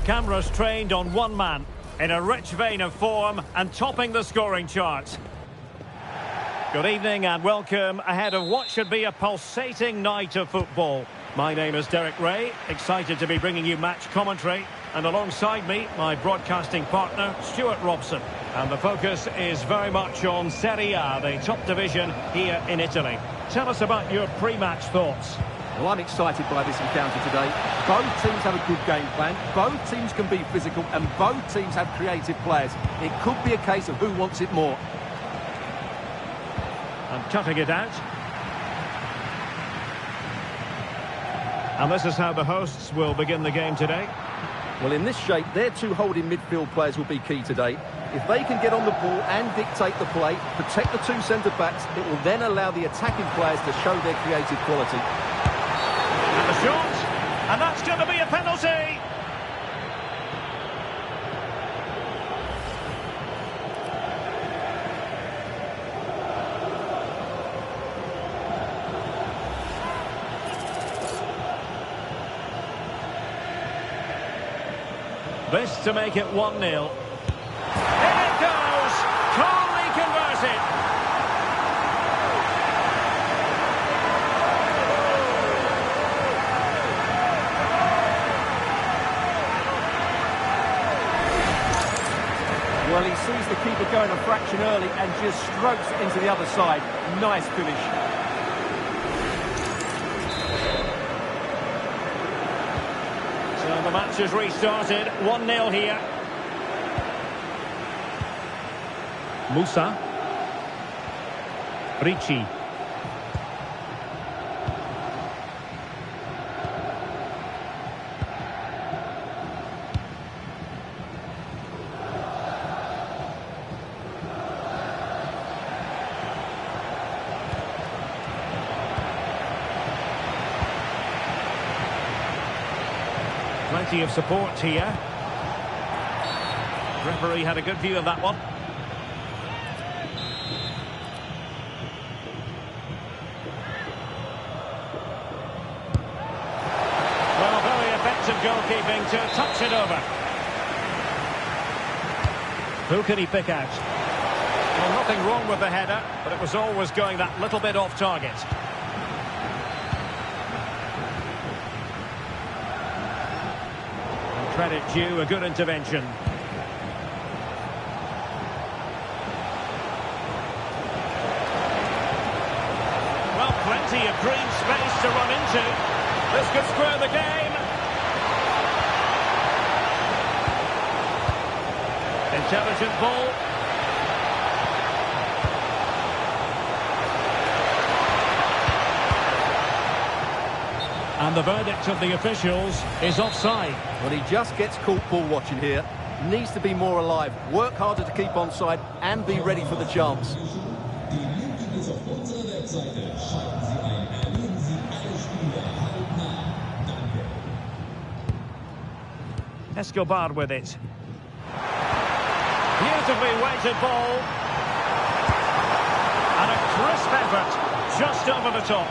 Cameras trained on one man, in a rich vein of form and topping the scoring chart. Good evening and welcome ahead of what should be a pulsating night of football. My name is Derek Ray, excited to be bringing you match commentary. And alongside me, my broadcasting partner, Stuart Robson. And the focus is very much on Serie A, the top division here in Italy. Tell us about your pre-match thoughts. Well, I'm excited by this encounter today. Both teams have a good game plan, both teams can be physical, and both teams have creative players. It could be a case of who wants it more. And cutting it out. And this is how the hosts will begin the game today. Well, in this shape, their two holding midfield players will be key today. If they can get on the ball and dictate the play, protect the two centre-backs, it will then allow the attacking players to show their creative quality. And the shot, and that's going to be a penalty. This to make it 1-0. In it goes! Calmly converted! Well, he sees the keeper going a fraction early and just strokes it into the other side. Nice finish. So the match has restarted, 1-0 here. Musa. Ricci. Plenty of support here. Referee had a good view of that one. Well, very effective goalkeeping to touch it over. Who can he pick out? Well, nothing wrong with the header, but it was always going that little bit off target. Credit due, a good intervention. Plenty of green space to run into. This could square the game. Intelligent ball. And the verdict of the officials is offside. Well, he just gets caught ball watching here. Needs to be more alive, work harder to keep onside and be ready for the chance. Escobar with it. Beautifully weighted ball. And a crisp effort just over the top.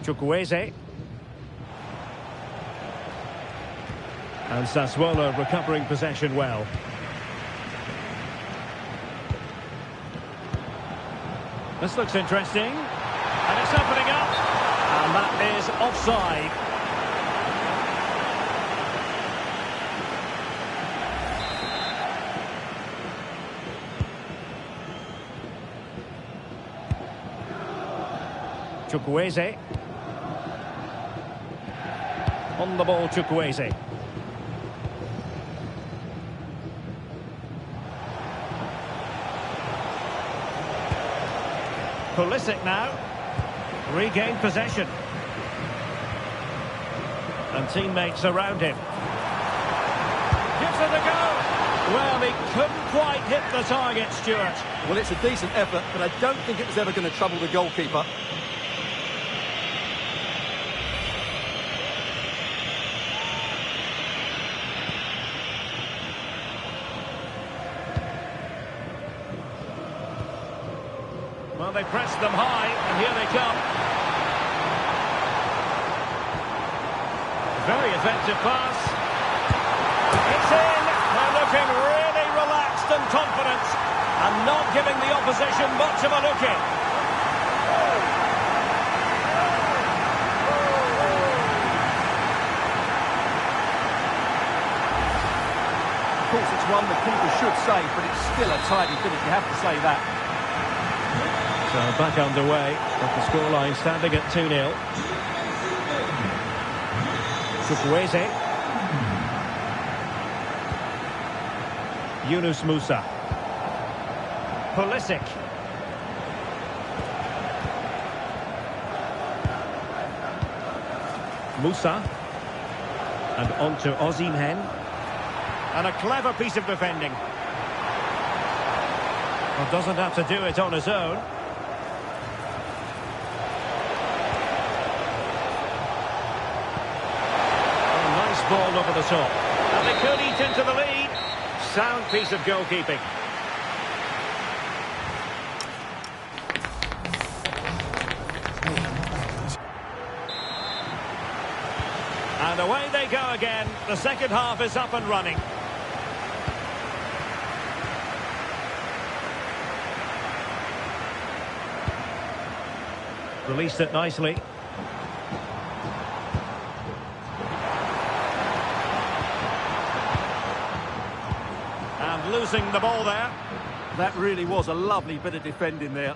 Chukwueze. And Sassuolo recovering possession well. This looks interesting. And it's opening up. And that is offside. Chukwueze. On the ball, Chukwueze. Pulisic now. Regained possession. And teammates around him. Gives it a go. Well, he couldn't quite hit the target, Stuart. Well, it's a decent effort, but I don't think it was ever going to trouble the goalkeeper. Well, they pressed them high, and here they come. Very effective pass. It's in. They're looking really relaxed and confident, and not giving the opposition much of a look in. Of course, it's one the keeper should save, but it's still a tidy finish, you have to say that. So back underway, with the scoreline standing at 2-0. Chukwueze. Yunus Musa. Pulisic. Musa. And on to Osimhen. And a clever piece of defending. Well, doesn't have to do it on his own. Ball over the top. And they could eat into the lead. Sound piece of goalkeeping. And away they go again. The second half is up and running. Released it nicely. Losing the ball there. That really was a lovely bit of defending there.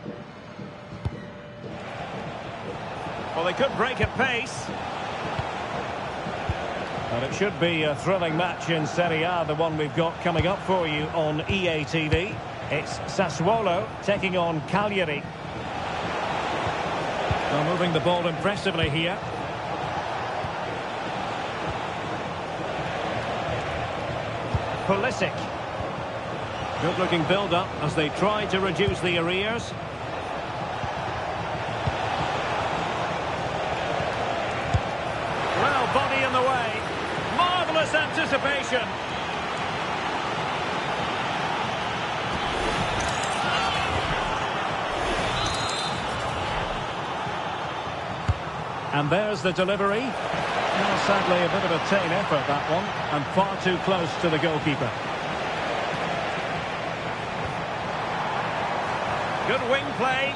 Well, they could break at pace. And it should be a thrilling match in Serie A, the one we've got coming up for you on EA TV. It's Sassuolo taking on Cagliari. Well, moving the ball impressively here. Pulisic. Good-looking build-up as they try to reduce the arrears. Well, body in the way. Marvellous anticipation. And there's the delivery. Well, sadly, a bit of a tame effort, that one. And far too close to the goalkeeper. Good wing play.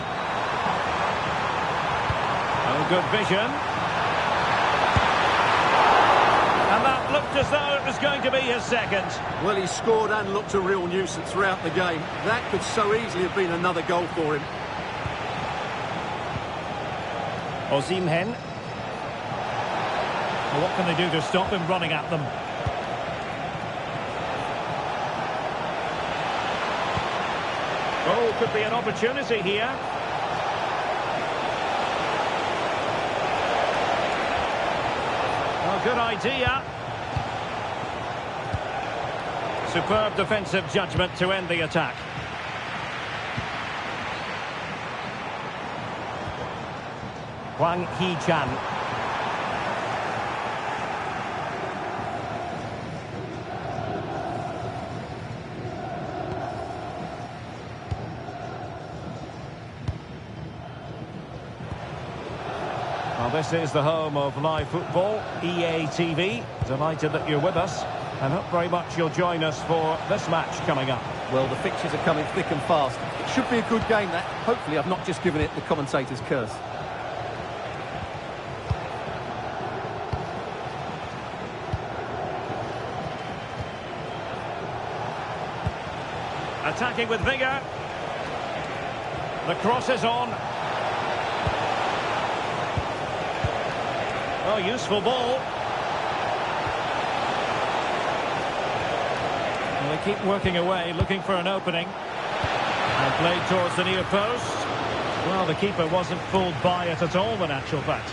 Oh, good vision. And that looks Looked as though it was going to be his second. Well, he scored and looked a real nuisance throughout the game. That could so easily have been another goal for him. Osimhen. Well, what can they do to stop him running at them? Oh, could be an opportunity here. Oh, good idea. Superb defensive judgment to end the attack. Wang Hee-chan. Well, this is the home of live football, EA TV. Delighted that you're with us, and hope very much you'll join us for this match coming up. Well, the fixtures are coming thick and fast. It should be a good game, that. Hopefully I've not just given it the commentator's curse. Attacking with vigour. The cross is on. Oh, useful ball. Well, they keep working away, looking for an opening. And played towards the near post. Well, the keeper wasn't fooled by it at all, in actual fact.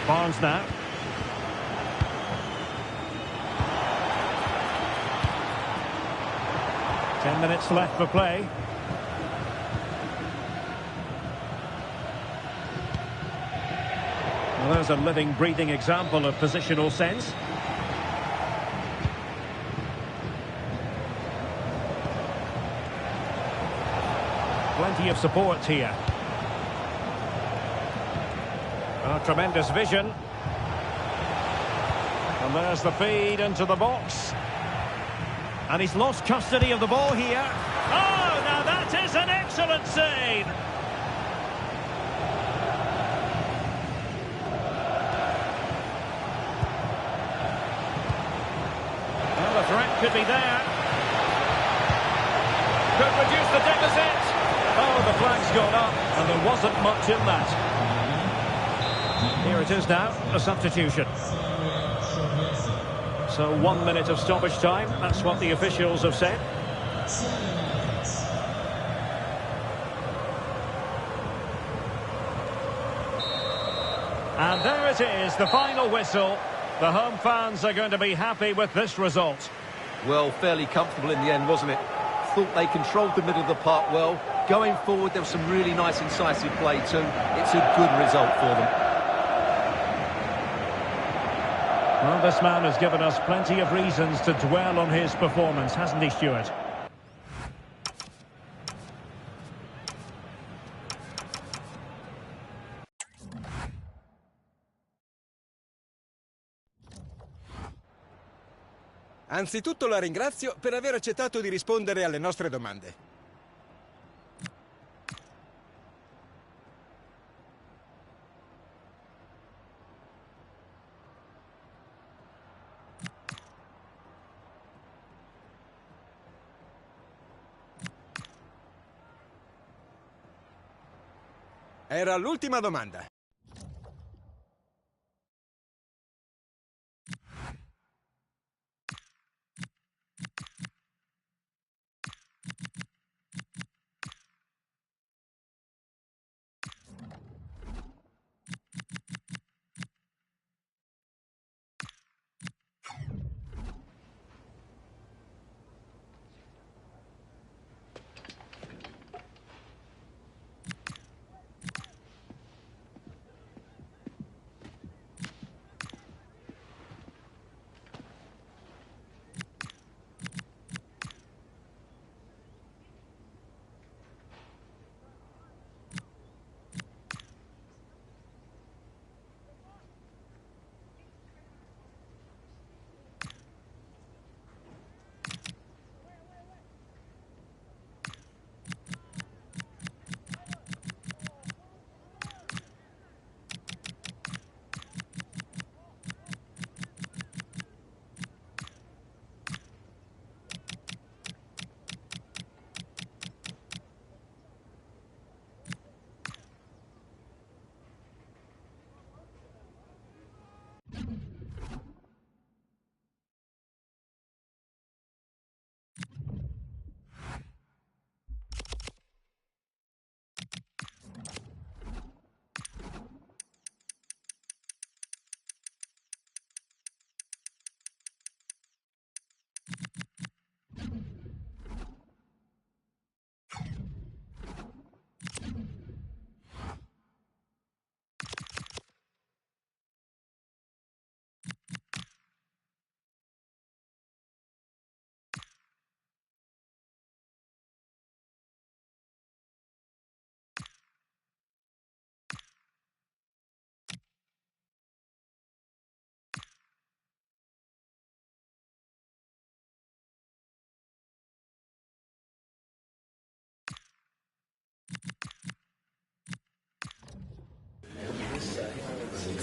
Barnes now. Ten minutes left for play. Well, there's a living, breathing example of positional sense. Plenty of support here. Oh, tremendous vision. And there's the feed into the box. And he's lost custody of the ball here. Oh, now that is an excellent save. Well, the threat could be there. Could reduce the deficit. Oh, the flag's gone up, and there wasn't much in that. Here it is now, a substitution. So 1 minute of stoppage time, that's what the officials have said. And there it is, the final whistle. The home fans are going to be happy with this result. Well, fairly comfortable in the end, wasn't it? Thought they controlled the middle of the park well. Going forward, there was some really nice incisive play too. It's a good result for them. Well, this man has given us plenty of reasons to dwell on his performance, hasn't he, Stuart? Anzitutto la ringrazio per aver accettato di rispondere alle nostre domande. Era l'ultima domanda.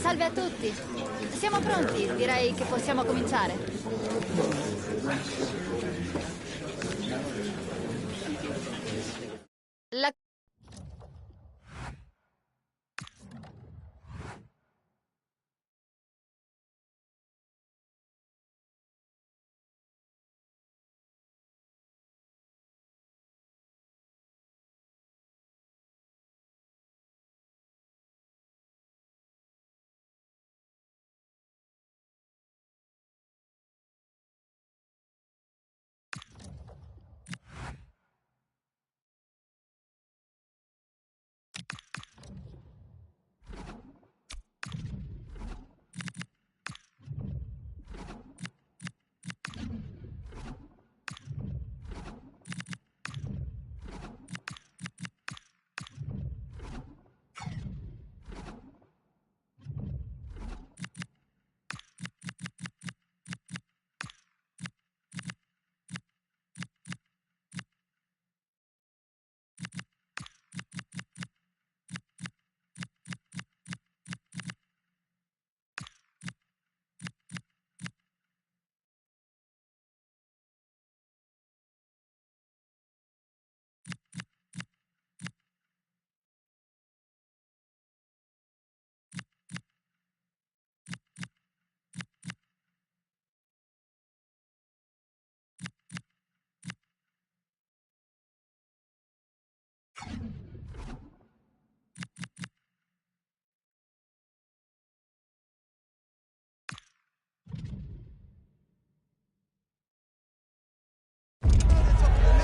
Salve a tutti. Siamo pronti, direi che possiamo cominciare. La...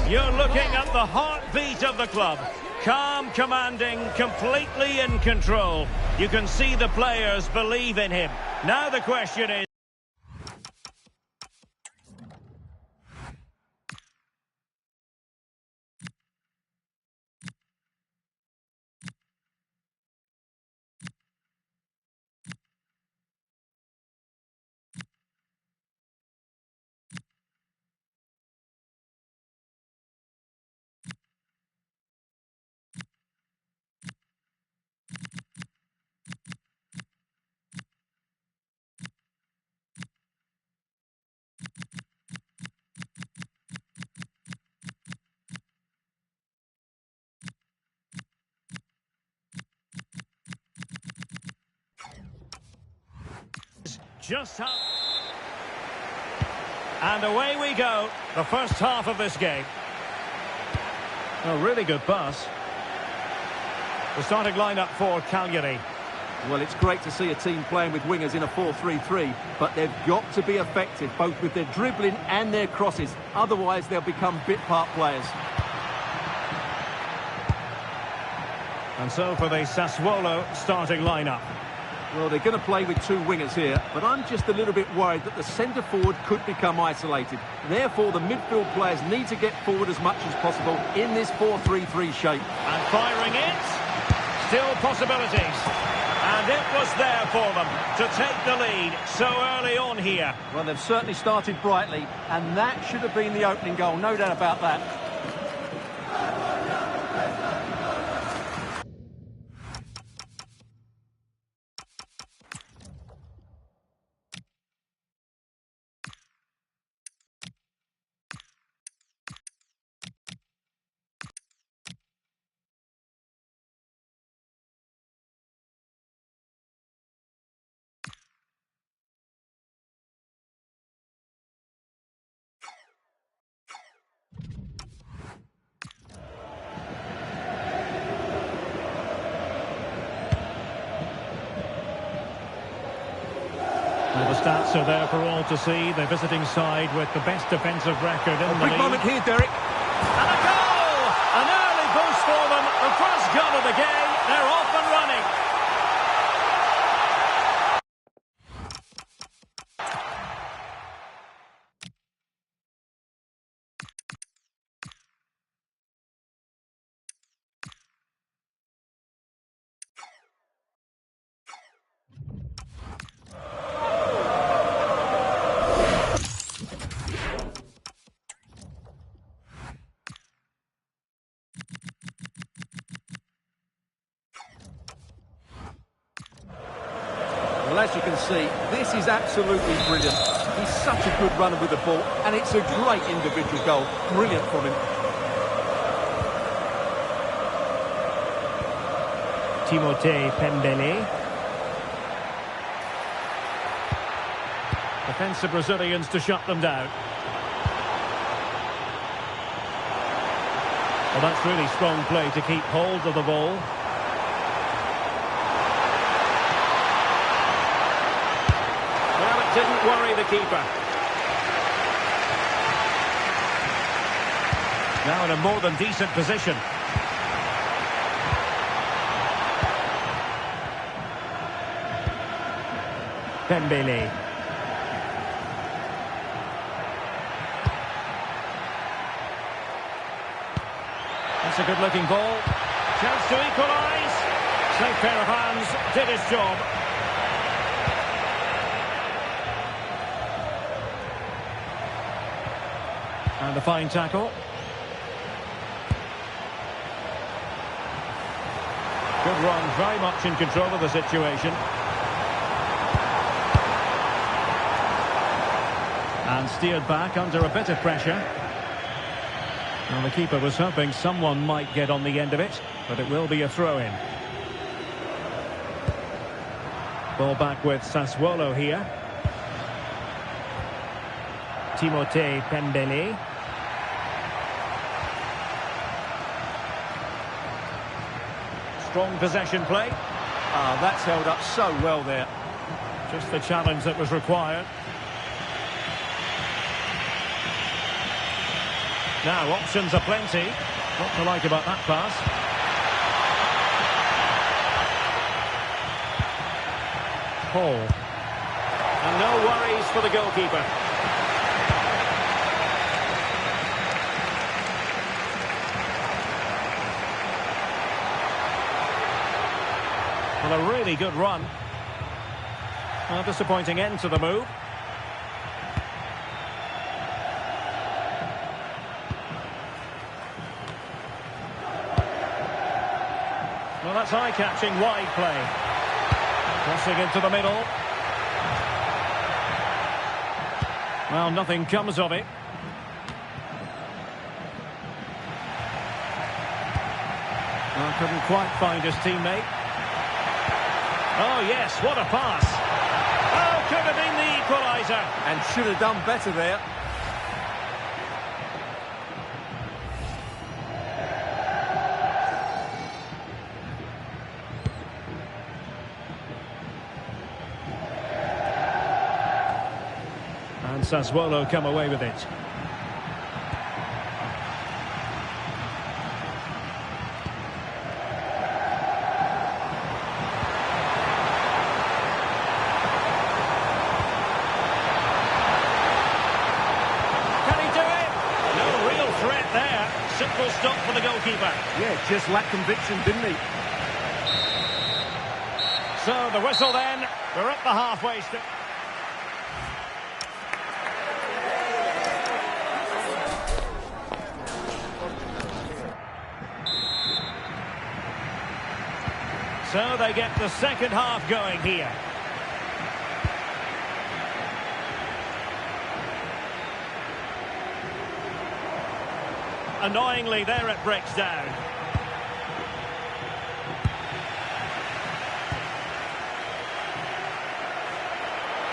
You're looking at the heartbeat of the club. Calm, commanding, completely in control. You can see the players believe in him. Now the question is... Just how... And away we go. The first half of this game. A really good pass. The starting lineup for Cagliari. Well, it's great to see a team playing with wingers in a 4-3-3, but they've got to be effective, both with their dribbling and their crosses. Otherwise, they'll become bit-part players. And so for the Sassuolo starting lineup. Well, they're going to play with two wingers here, but I'm just a little bit worried that the centre-forward could become isolated. Therefore, the midfield players need to get forward as much as possible in this 4-3-3 shape. And firing it. Still possibilities. And it was there for them to take the lead so early on here. Well, they've certainly started brightly, and that should have been the opening goal, no doubt about that. Well, the stats are there for all to see. The visiting side with the best defensive record in the league. Big moment here, Derek. And a goal! An early boost for them. The first goal of the game. They're off and running. as you can see, this is absolutely brilliant. He's such a good runner with the ball, and it's a great individual goal. Brilliant from him. Timothée Pembele. Defensive Brazilians to shut them down. Well, that's really strong play to keep hold of the ball. Well, it didn't worry the keeper. Now in a more than decent position. Pembele. That's a good-looking ball. Chance to equalise. Safe pair of hands, did his job. And a fine tackle. Good run, very much in control of the situation. And steered back under a bit of pressure. Well, the keeper was hoping someone might get on the end of it, but it will be a throw-in. Ball back with Sassuolo here. Timothée Pembele. Strong possession play. Ah, that's held up so well there. Just the challenge that was required. Now, options are plenty. What to like about that pass? Paul. And no worries for the goalkeeper. Well, a really good run. A disappointing end to the move. Well, that's eye-catching wide play. Crossing into the middle. Well, nothing comes of it. Well, couldn't quite find his teammate. Oh, yes, what a pass. Oh, could have been the equaliser. And should have done better there. And Sassuolo come away with it. Simple stop for the goalkeeper. Yeah, just lacked conviction, didn't he? So the whistle then. We're at the halfway stage. So they get the second half going here. Annoyingly, there it breaks down.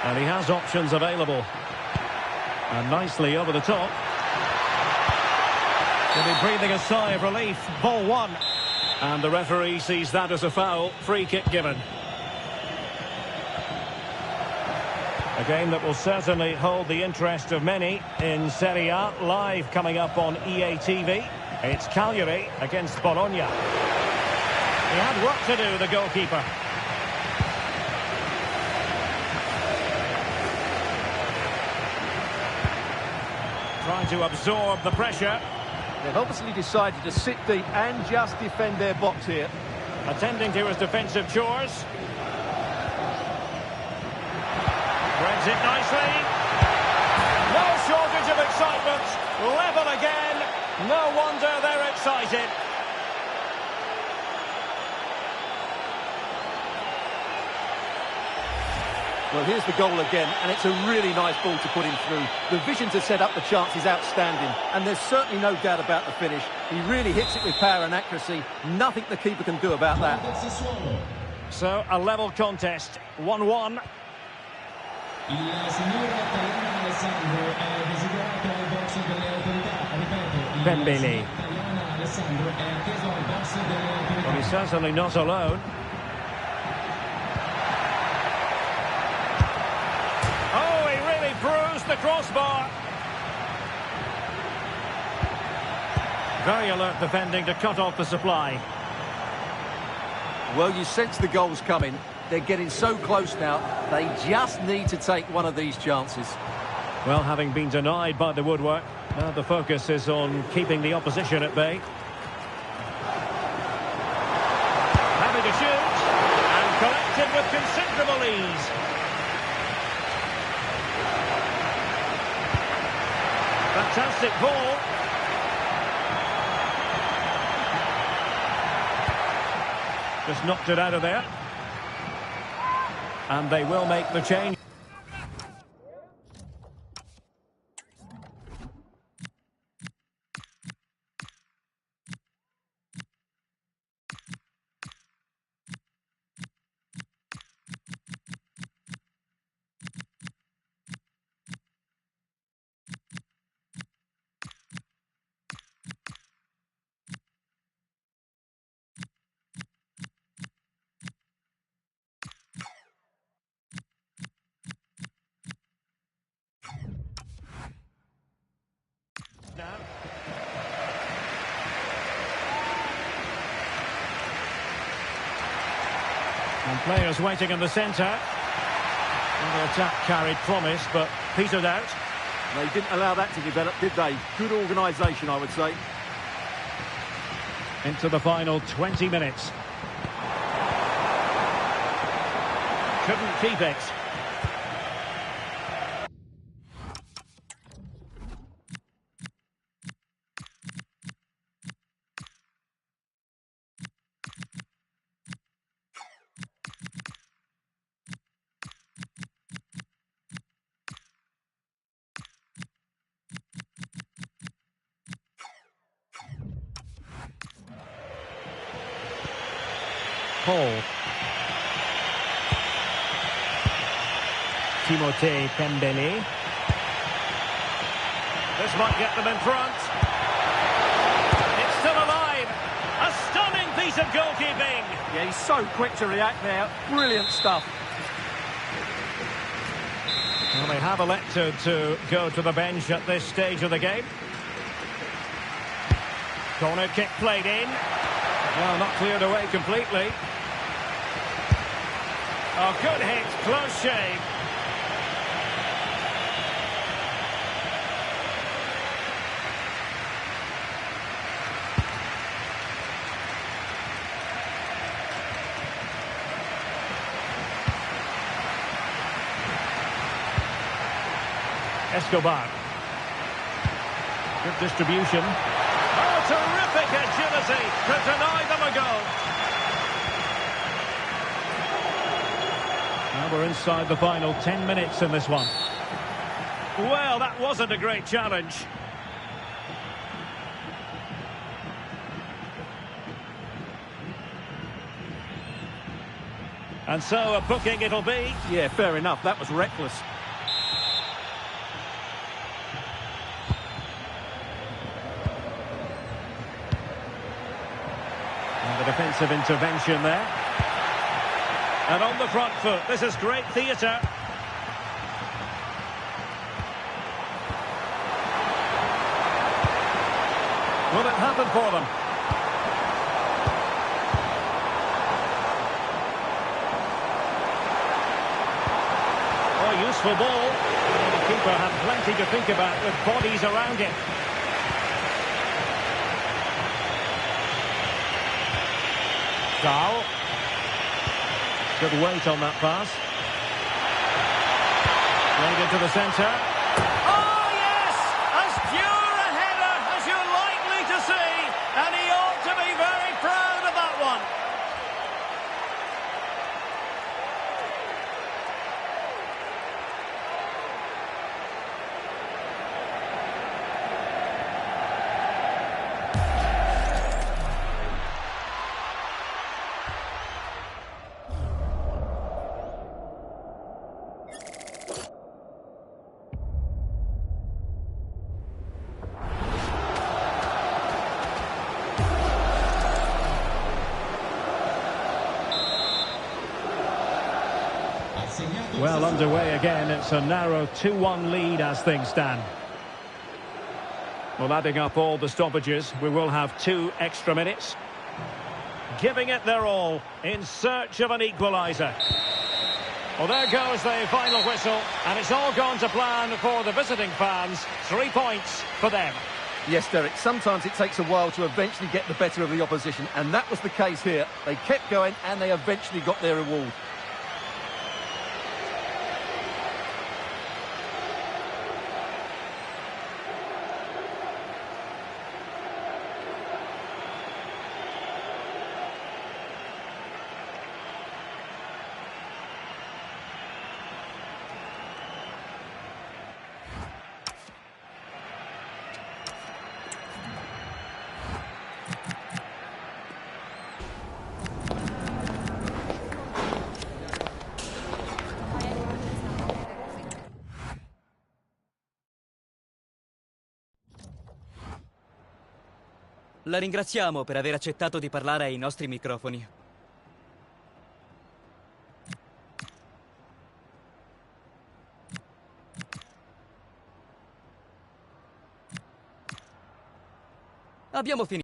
And he has options available. And nicely over the top. He'll be breathing a sigh of relief. Ball one. And the referee sees that as a foul. Free kick given. A game that will certainly hold the interest of many in Serie A. Live coming up on EA TV. It's Cagliari against Bologna. He had work to do, the goalkeeper. Trying to absorb the pressure. They've obviously decided to sit deep and just defend their box here. Attending to his defensive chores. Threads it nicely. No shortage of excitement. Level again. No wonder they're excited. Well, here's the goal again, and it's a really nice ball to put him through. The vision to set up the chance is outstanding, and there's certainly no doubt about the finish. He really hits it with power and accuracy. Nothing the keeper can do about that. So, a level contest, 1-1. Il signor italiano Alessandro è desiderato al box delle autorità. Ripeto, Dembele. italiano Alessandro è atteso al box delle autorità. Well, he's certainly not alone. Oh, he really bruised the crossbar. Very alert defending to cut off the supply. Well, you sense the goal's coming. They're getting so close now, they just need to take one of these chances. Well, having been denied by the woodwork, now the focus is on keeping the opposition at bay. Having to shoot, and collected with considerable ease. Fantastic ball. Just knocked it out of there. And they will make the change. And players waiting in the centre. Well, the attack carried promise, but petered out. They didn't allow that to develop, did they? Good organisation, I would say. Into the final 20 minutes. Couldn't keep it. Paul. Timothée Dembele. This might get them in front. It's still alive. A stunning piece of goalkeeping. Yeah, he's so quick to react now. Brilliant stuff. Well, they have elected to go to the bench at this stage of the game. Corner kick played in. Well, not cleared away completely. Oh, good hit, close shave. Escobar. Good distribution. Oh, terrific agility to deny them a goal. Now we're inside the final 10 minutes in this one. Well, that wasn't a great challenge. And so a booking it'll be. Yeah, fair enough. That was reckless. And the defensive intervention there. And on the front foot, this is great theatre. Will it happen for them? Oh, useful ball. And the keeper had plenty to think about with bodies around him. Dahl. Good weight on that pass. Played into the centre. Oh, yes! As pure a header as you're likely to see. And he ought to be very proud of that one. Well, underway again. It's a narrow 2-1 lead as things stand. Well, adding up all the stoppages, we will have 2 extra minutes. Giving it their all in search of an equaliser. Well, there goes the final whistle, and it's all gone to plan for the visiting fans. 3 points for them. Yes, Derek, sometimes it takes a while to eventually get the better of the opposition, and that was the case here. They kept going, and they eventually got their reward. La ringraziamo per aver accettato di parlare ai nostri microfoni. Abbiamo finito.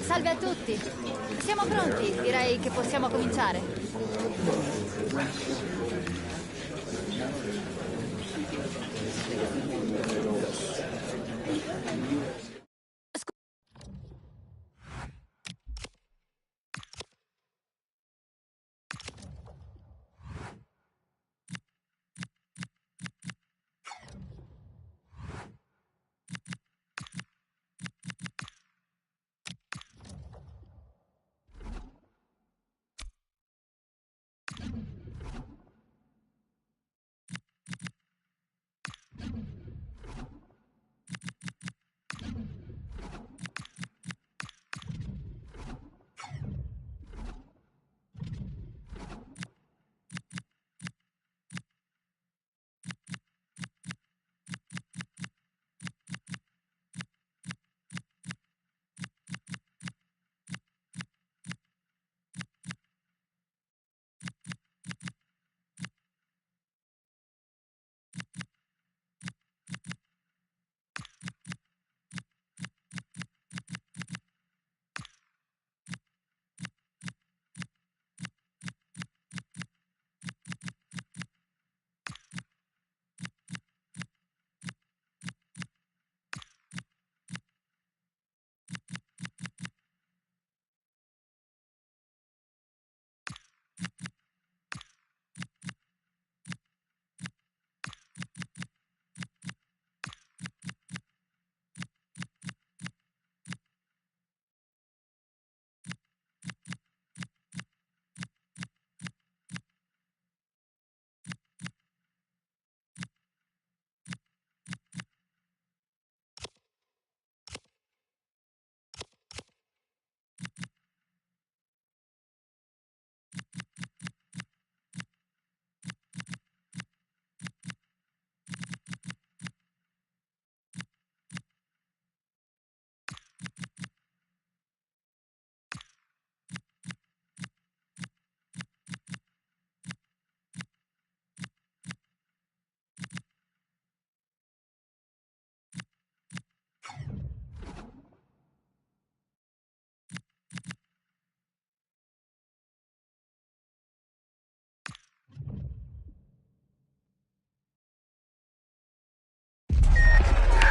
Salve a tutti. Siamo pronti, direi che possiamo cominciare.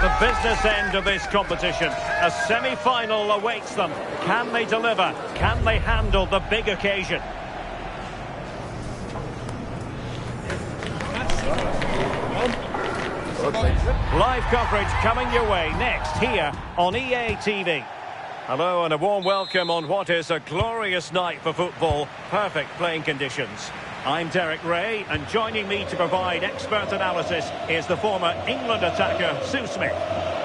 The business end of this competition. A semi-final awaits them. Can they deliver? Can they handle the big occasion? Live coverage coming your way next here on EA TV. Hello and a warm welcome on what is a glorious night for football. Perfect playing conditions. I'm Derek Ray, and joining me to provide expert analysis is the former England attacker, Sue Smith.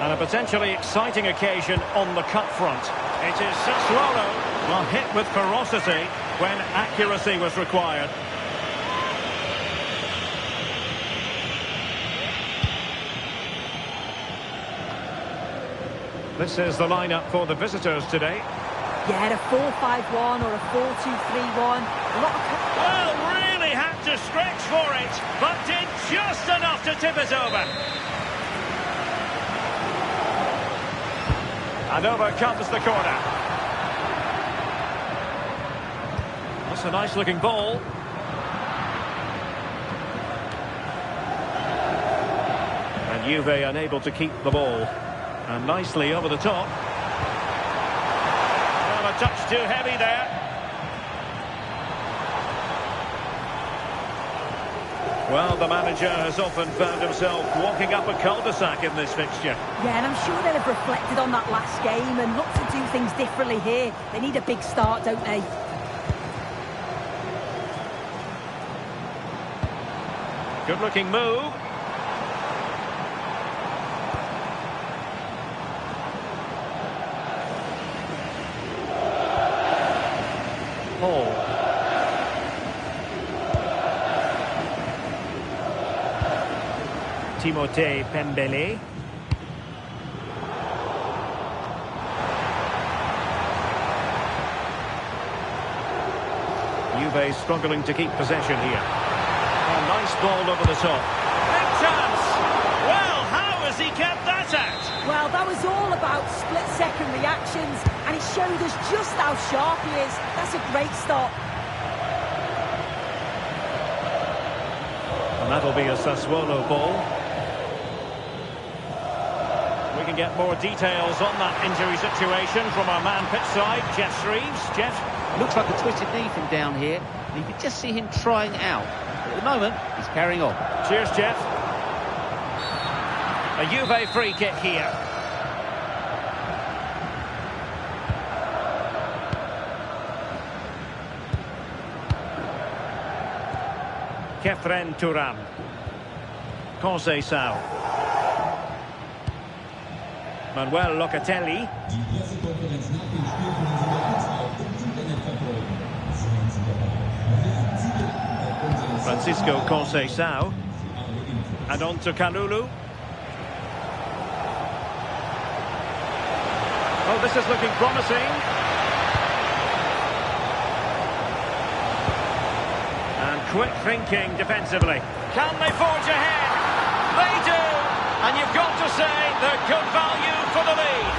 And a potentially exciting occasion on the cup front. It is Sassuolo, well, hit with ferocity when accuracy was required. This is the lineup for the visitors today. Yeah, a 4-5-1 or a 4-2-3-1. Well, really had to stretch for it, but did just enough to tip it over. And over comes the corner. That's a nice looking ball. And Juve unable to keep the ball. And nicely over the top. Well, a touch too heavy there. Well, the manager has often found himself walking up a cul-de-sac in this fixture. Yeah, and I'm sure they'll have reflected on that last game and looked to do things differently here. They need a big start, don't they? Good-looking move. Paul. Timothée Pembele. Juve struggling to keep possession here. A nice ball over the top. Big chance! Well, how has he kept that out? Well, that was all about split-second reactions, and it showed us just how sharp he is. That's a great stop. And that'll be a Sassuolo ball. We can get more details on that injury situation from our man pitchside, Jeff Shreves. Jeff? Looks like a twisted knee from down here. You can just see him trying out. But at the moment, he's carrying on. Cheers, Jeff. A Juve free kick here. Kefren Turam. Conceição. Manuel Locatelli. Die Pressekonferenz nach dem Spiel von den auch im Internet verfolgen. Sehen Sie dabei. Francisco Conceição. And on to Kalulu. Oh, this is looking promising. And quick thinking defensively. Can they forge ahead? They do! And you've got to say they're good value for the lead.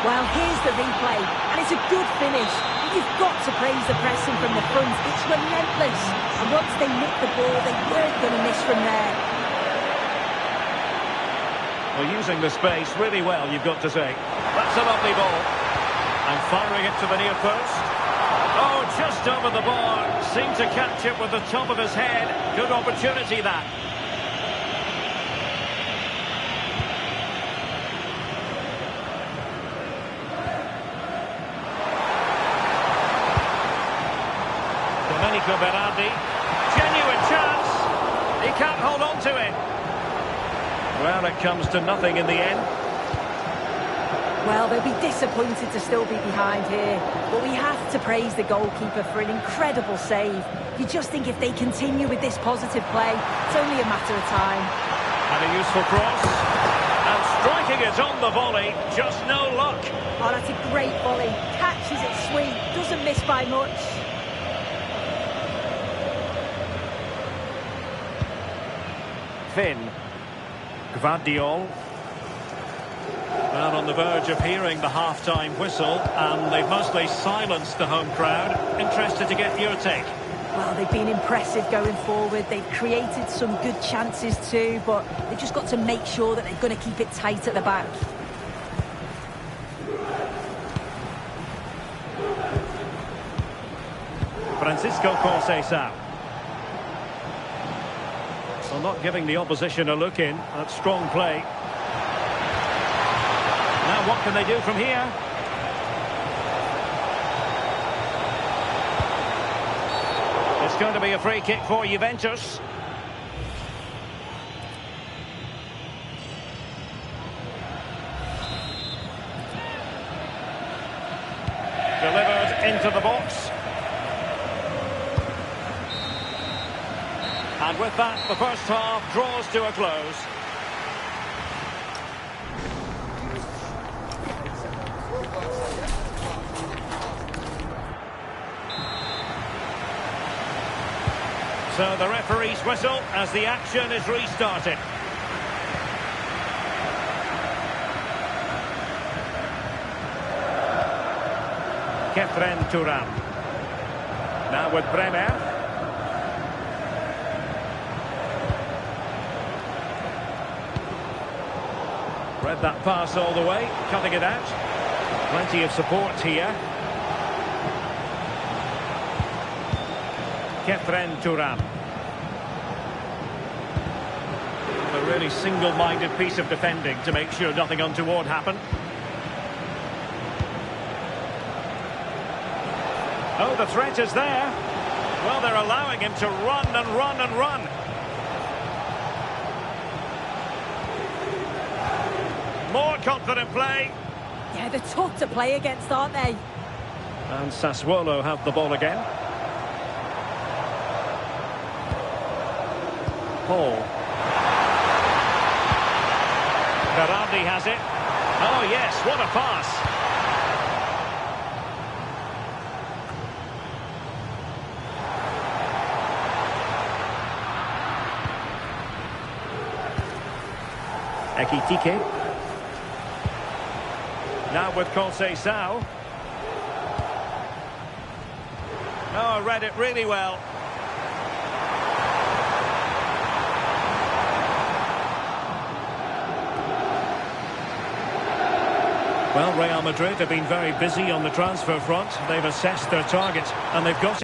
Well, here's the replay, and it's a good finish. You've got to praise the pressing from the front. It's relentless. And once they nicked the ball, they weren't going to miss from there. Well, using the space really well, you've got to say. That's a lovely ball. And firing it to the near post. Oh, just over the bar. Seemed to catch it with the top of his head. Good opportunity, that. Domenico Berardi. Genuine chance. He can't hold on to it. Well, it comes to nothing in the end. Well, they'll be disappointed to still be behind here. But we have to praise the goalkeeper for an incredible save. You just think if they continue with this positive play, it's only a matter of time. And a useful cross. And striking it on the volley. Just no luck. Oh, that's a great volley. Catches it sweet. Doesn't miss by much. Finn. Gvardiol. Well, on the verge of hearing the half-time whistle, and they've mostly silenced the home crowd. Interested to get your take. Well, they've been impressive going forward. They've created some good chances too, but they've just got to make sure that they're going to keep it tight at the back. Francisco Conceição. Well, not giving the opposition a look in. That's strong play. Now what can they do from here? It's going to be a free kick for Juventus. Delivered into the box. And with that, the first half draws to a close. So the referee's whistle as the action is restarted. Turan. Now with Bremer. Read that pass all the way, cutting it out. Plenty of support here. Turan. A really single-minded piece of defending to make sure nothing untoward happened. Oh, the threat is there. Well, they're allowing him to run and run and run. More confident play. Yeah, they're tough to play against, aren't they? And Sassuolo have the ball again. Paul. Berardi has it. Oh, yes, what a pass. Ekitike. Now with Conceição. Oh, read it really well. Well, Real Madrid have been very busy on the transfer front. They've assessed their target and they've got...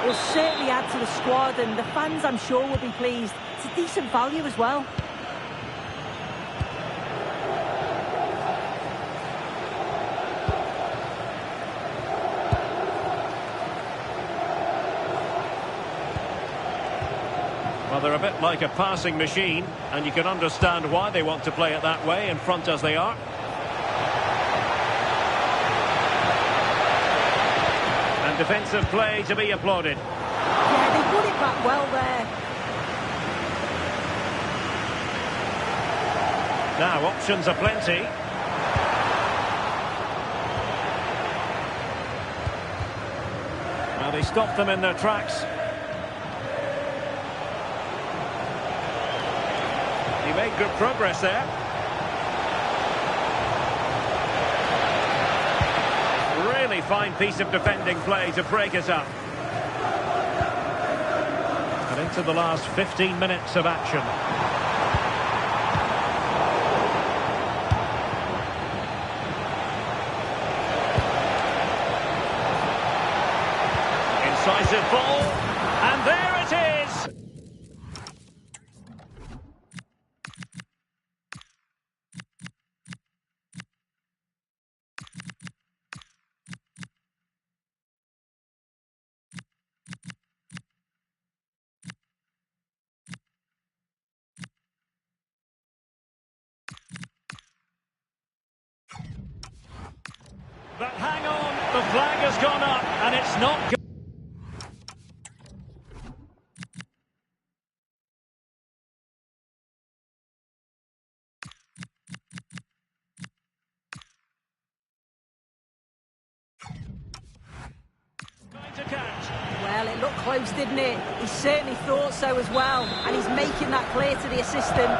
He'll certainly add to the squad, and the fans, I'm sure, will be pleased. It's a decent value as well. Well, they're a bit like a passing machine, and you can understand why they want to play it that way, in front as they are. Defensive play to be applauded. Yeah, they put it back well there. Now, options are plenty. Well, they stopped them in their tracks. He made good progress there. Really fine piece of defending play to break it up. And into the last 15 minutes of action. Incisive ball. And there it is! But hang on, the flag has gone up, and it's not good. To catch. Well, it looked close, didn't it? He certainly thought so as well, and he's making that clear to the assistant.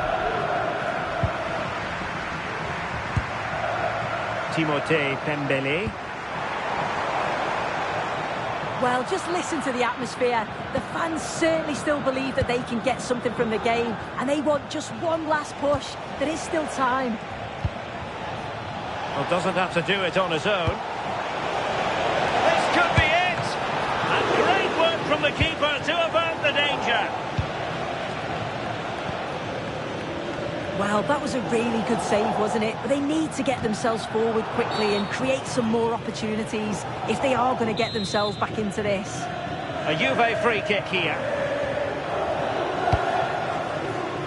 Timothée Pembele. Well, just listen to the atmosphere. The fans certainly still believe that they can get something from the game, and they want just one last push. There is still time. Well, doesn't have to do it on his own. This could be it! And great work from the keeper to avert the danger. Well, that was a really good save, wasn't it? But they need to get themselves forward quickly and create some more opportunities if they are going to get themselves back into this. A Juve free kick here.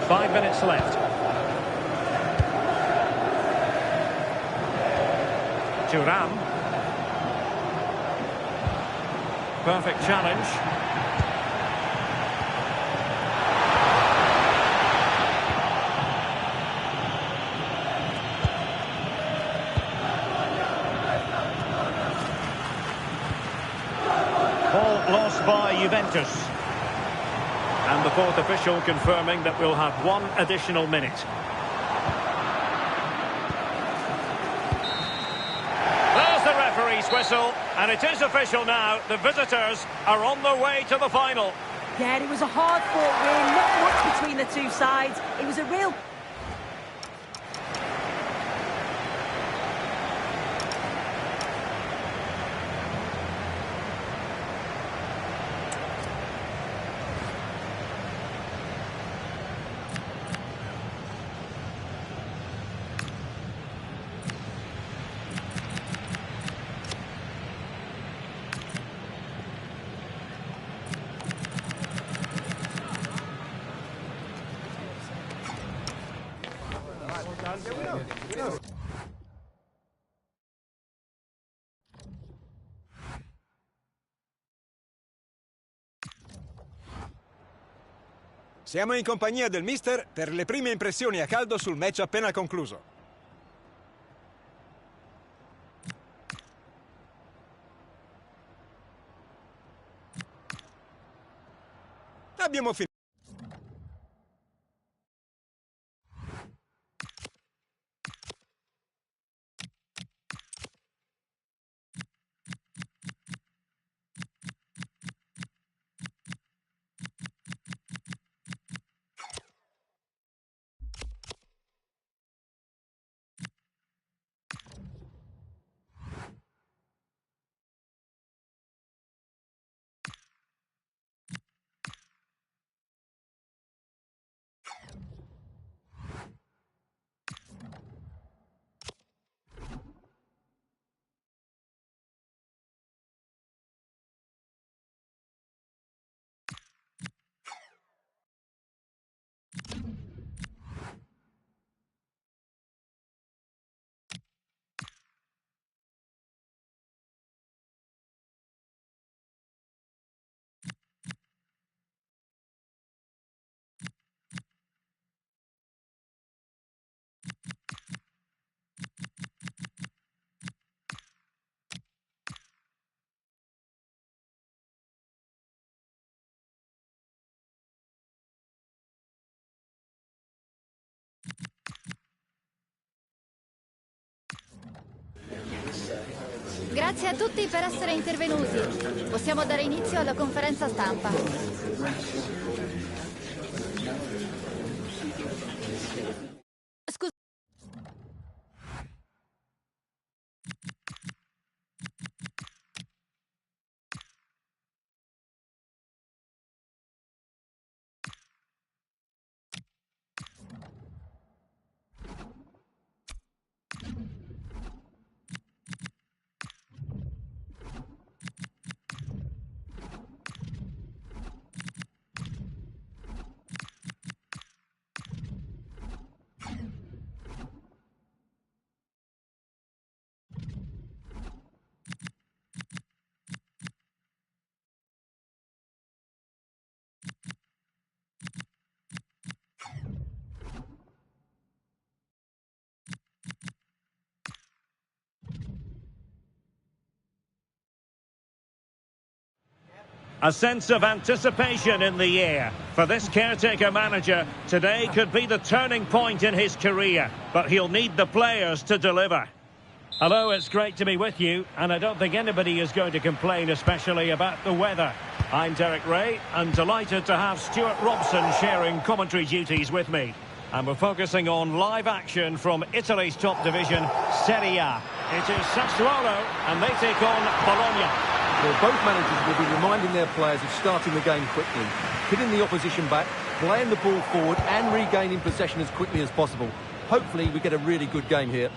5 minutes left. Thuram. Perfect challenge. Ball lost by Juventus. And the fourth official confirming that we'll have one additional minute. There's the referee's whistle, and it is official now. The visitors are on their way to the final. Yeah, it was a hard-fought win, not much between the two sides. It was a real... Siamo in compagnia del mister per le prime impressioni a caldo sul match appena concluso. Abbiamo finito. Grazie a tutti per essere intervenuti. Possiamo dare inizio alla conferenza stampa. A sense of anticipation in the air. For this caretaker manager, today could be the turning point in his career, but he'll need the players to deliver. Hello, it's great to be with you, and I don't think anybody is going to complain, especially about the weather. I'm Derek Ray, and delighted to have Stuart Robson sharing commentary duties with me. And we're focusing on live action from Italy's top division, Serie A. It is Sassuolo, and they take on Bologna. Well, both managers will be reminding their players of starting the game quickly, hitting the opposition back, playing the ball forward and regaining possession as quickly as possible. Hopefully we get a really good game here.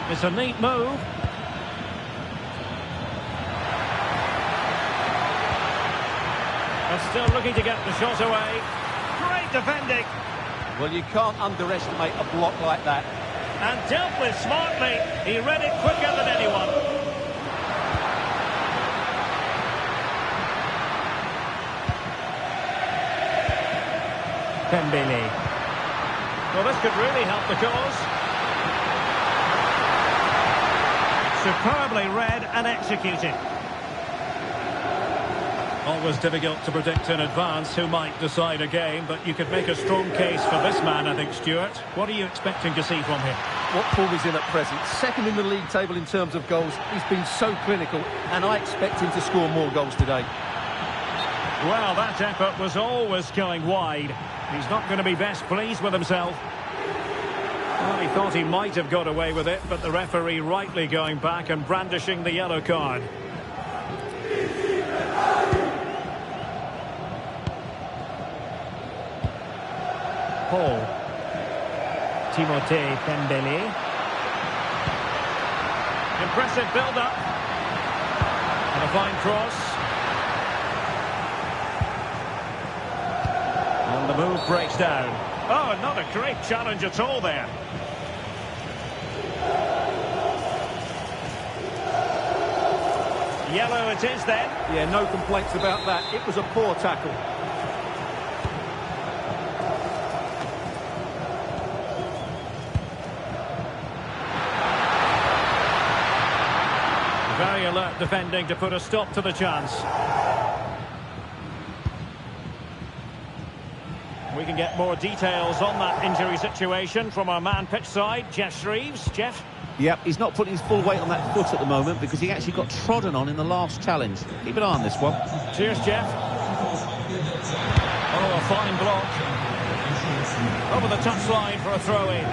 It's a neat move. They're still looking to get the shot away. Great defending. Well, you can't underestimate a block like that. And dealt with smartly. He read it quicker than anyone. Dembele. Well, this could really help the cause. Superbly read and executed. Always difficult to predict in advance who might decide a game, but you could make a strong case for this man, I think, Stuart. What are you expecting to see from him? What form he's in at present? Second in the league table in terms of goals. He's been so clinical, and I expect him to score more goals today. Well, that effort was always going wide. He's not going to be best pleased with himself. Well, he thought he might have got away with it, but the referee rightly going back and brandishing the yellow card. Paul. Timothée Dembele. Impressive build-up. And a fine cross. And the move breaks down. Oh, not a great challenge at all there. Yellow it is then. Yeah, no complaints about that. It was a poor tackle. Very alert defending to put a stop to the chance. We can get more details on that injury situation from our man pitch side, Jeff Shreves. Jeff? Yep, he's not putting his full weight on that foot at the moment because he actually got trodden on in the last challenge. Keep an eye on this one. Cheers, Jeff. Oh, a fine block. Over the touchline for a throw-in.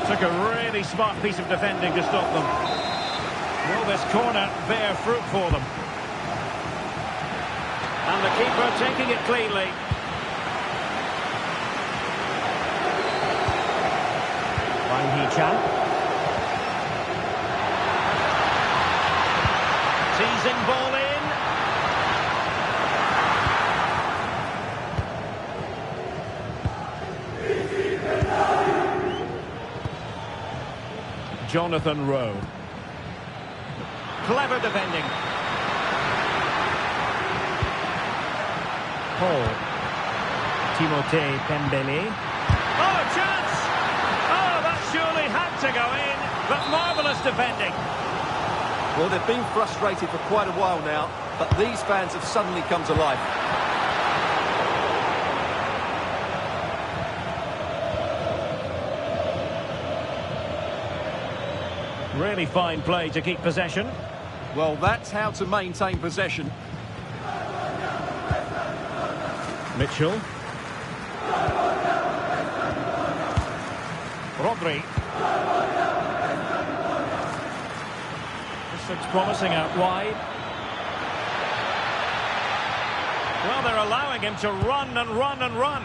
Took a really smart piece of defending to stop them. Will this corner bear fruit for them? And the keeper taking it cleanly. Wang Hee-chan. Teasing ball in. Jonathan Rowe. Clever defending. Paul. Timothée Dembele. Oh, chance! Oh, that surely had to go in, but marvellous defending. Well, they've been frustrated for quite a while now, but these fans have suddenly come to life. Really fine play to keep possession. Well, that's how to maintain possession. Mitchell. Rodri. This looks promising out wide. Well, they're allowing him to run and run and run.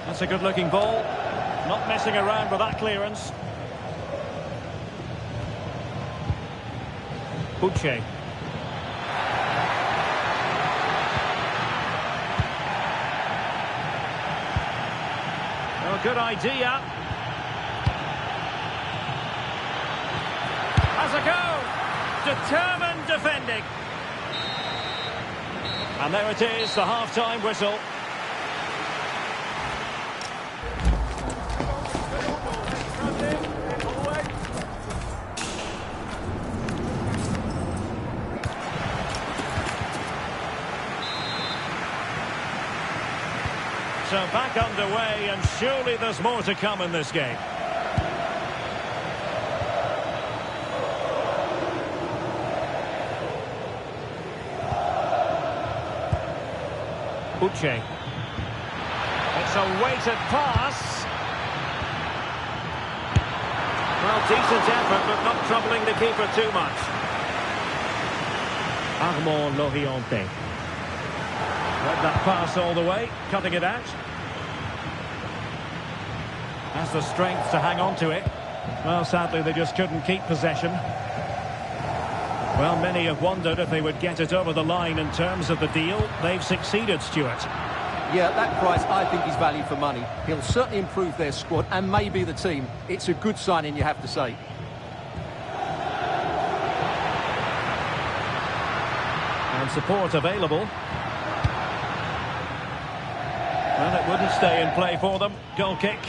That's a good-looking ball. Not messing around with that clearance. Bucce. Oh, good idea. A has a go. Determined defending. And there it is, the half-time whistle. So back underway, and surely there's more to come in this game. Uche. It's a weighted pass. Well, decent effort, but not troubling the keeper too much. Armand Loriente. Read that pass all the way, cutting it out. Has the strength to hang on to it. Well, sadly, they just couldn't keep possession. Well, many have wondered if they would get it over the line in terms of the deal. They've succeeded, Stuart. Yeah, that price, I think, is value for money. He'll certainly improve their squad and maybe the team. It's a good signing, you have to say. And support available. Well, it wouldn't stay in play for them. Goal kick.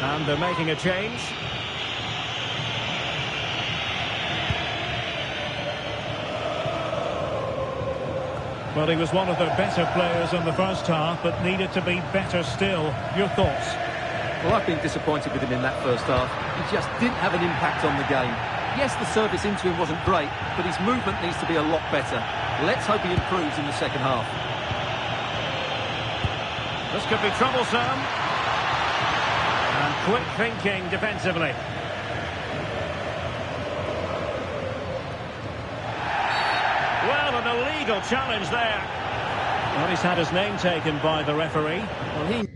And they're making a change. Well, he was one of their better players in the first half, but needed to be better still. Your thoughts? Well, I've been disappointed with him in that first half. He just didn't have an impact on the game. Yes, the service into him wasn't great, but his movement needs to be a lot better. Let's hope he improves in the second half. This could be troublesome. And quick thinking defensively. Well, an illegal challenge there. Well, he's had his name taken by the referee. Well, he...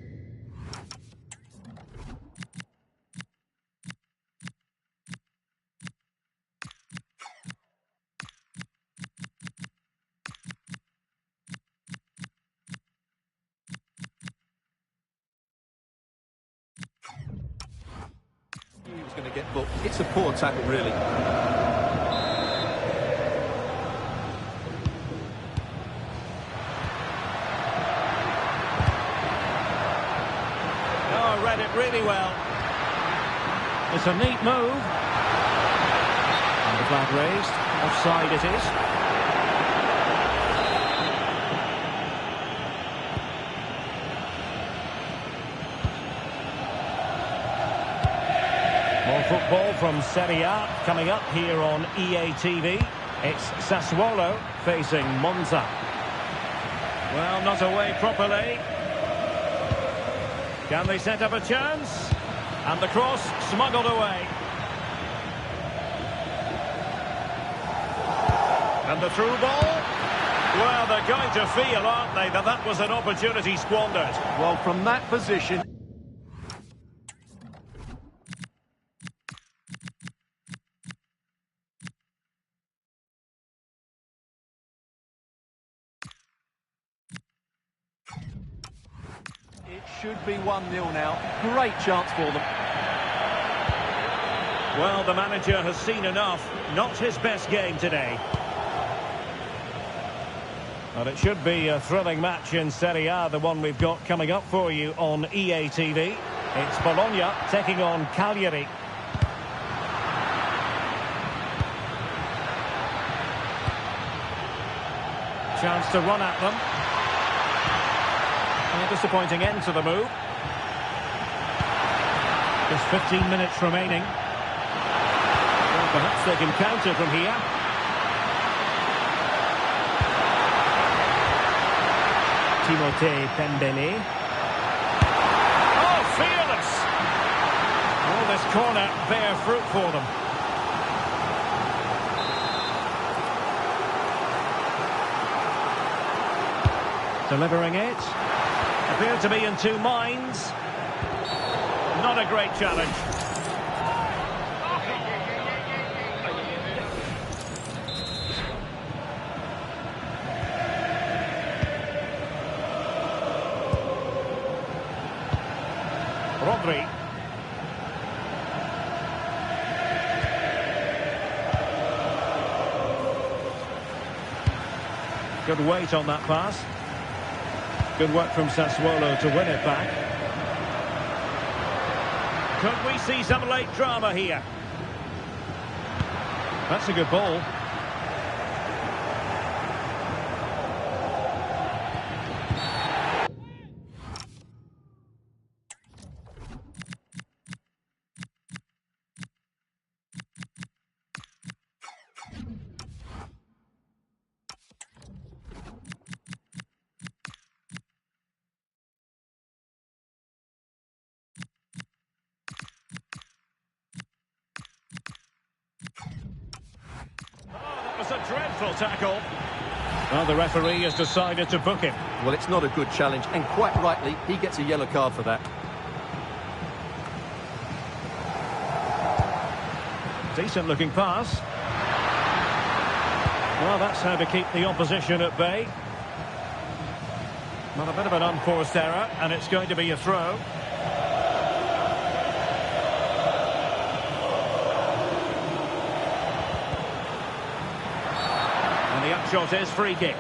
He was going to get booked. It's a poor tackle, really. Oh, read it really well. It's a neat move. And the flag raised. Offside it is. More football from Serie A coming up here on EA TV. It's Sassuolo facing Monza. Well, not away properly. Can they set up a chance? And the cross smuggled away. And the through ball. Well, they're going to feel, aren't they, that that was an opportunity squandered. Well, from that position... It should be 1-0 now. Great chance for them. Well, the manager has seen enough. Not his best game today. Well, it should be a thrilling match in Serie A, the one we've got coming up for you on EA TV. It's Bologna taking on Cagliari. Chance to run at them. A disappointing end to the move. Just 15 minutes remaining. Well, perhaps they can counter from here. Timothée Pembele. Oh, fearless! Oh, this corner bear fruit for them. Delivering it. Appeared to be in two minds. Not a great challenge. Rodri. Good weight on that pass. Good work from Sassuolo to win it back. Could we see some late drama here? That's a good ball. That was a dreadful tackle. Well, the referee has decided to book him. Well, it's not a good challenge, and quite rightly, he gets a yellow card for that. Decent looking pass. Well, that's how to keep the opposition at bay. Well, a bit of an unforced error, and it's going to be a throw. And the upshot is free kick.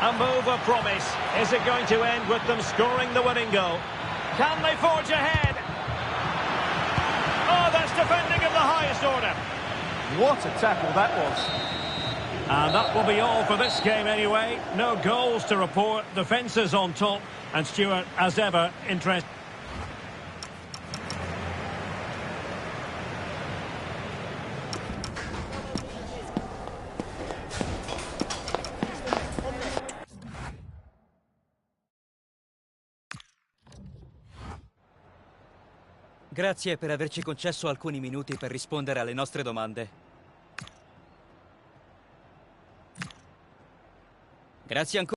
A move of promise. Is it going to end with them scoring the winning goal? Can they forge ahead? Oh, that's defending of the highest order. What a tackle that was. And that will be all for this game anyway. No goals to report. Defence is on top. And Stuart, as ever, interested. Grazie per averci concesso alcuni minuti per rispondere alle nostre domande. Grazie ancora.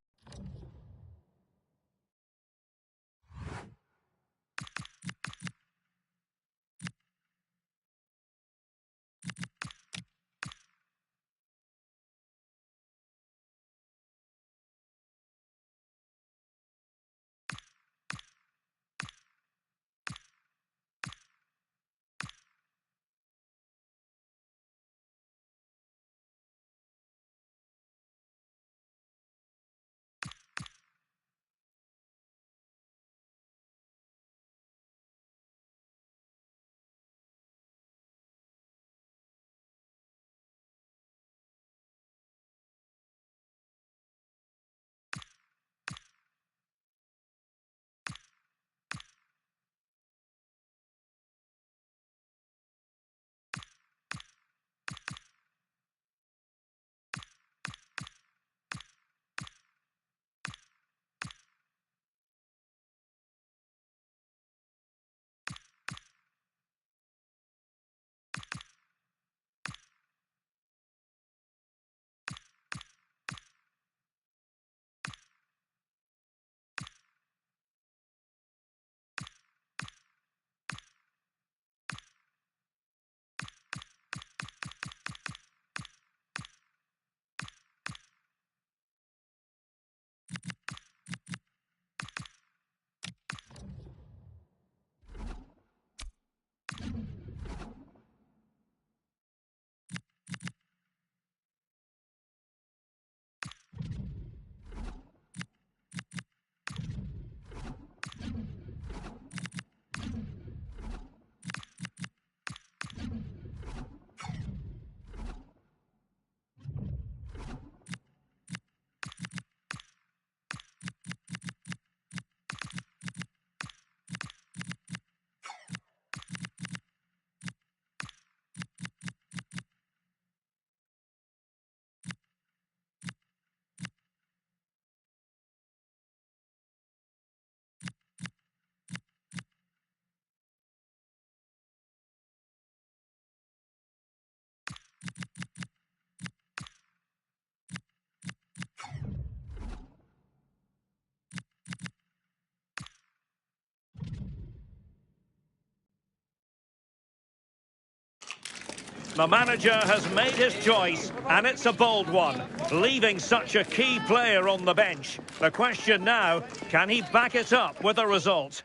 The manager has made his choice, and it's a bold one, leaving such a key player on the bench. The question now, can he back it up with a result?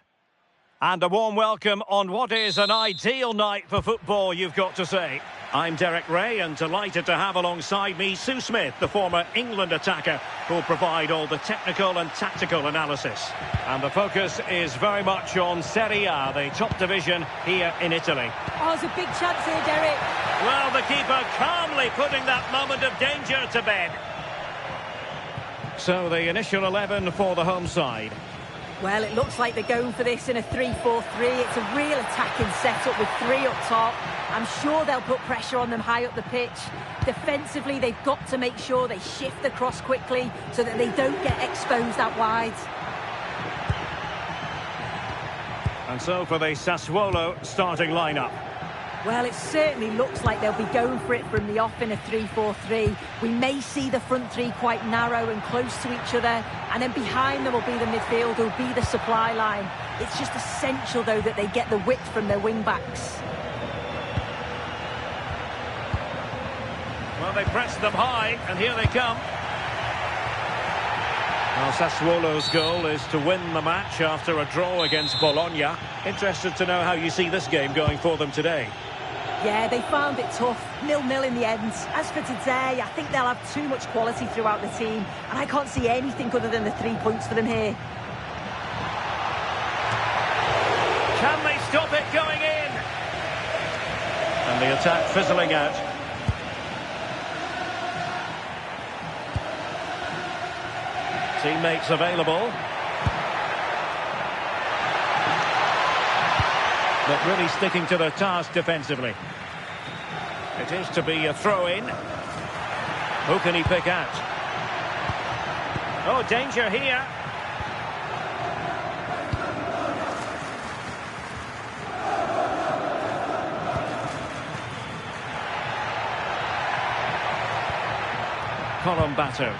And a warm welcome on what is an ideal night for football, you've got to say. I'm Derek Ray and delighted to have alongside me Sue Smith, the former England attacker, who'll provide all the technical and tactical analysis. And the focus is very much on Serie A, the top division here in Italy. Oh, there's a big chance here, Derek. Well, the keeper calmly putting that moment of danger to bed. So the initial 11 for the home side. Well, it looks like they're going for this in a 3-4-3. It's a real attacking setup with three up top. I'm sure they'll put pressure on them high up the pitch. Defensively, they've got to make sure they shift the cross quickly so that they don't get exposed out wide. And so for the Sassuolo starting lineup. Well, it certainly looks like they'll be going for it from the off in a 3-4-3. We may see the front three quite narrow and close to each other, and then behind them will be the midfield, will be the supply line. It's just essential, though, that they get the width from their wing-backs. Well, they pressed them high, and here they come. Well, Sassuolo's goal is to win the match after a draw against Bologna. Interested to know how you see this game going for them today. Yeah, they found it tough. 0-0 in the end. As for today, I think they'll have too much quality throughout the team, and I can't see anything other than the 3 points for them here. Can they stop it going in? And the attack fizzling out. Teammates available. But really sticking to their task defensively. It is to be a throw-in. Who can he pick out? Oh, danger here. Colombato.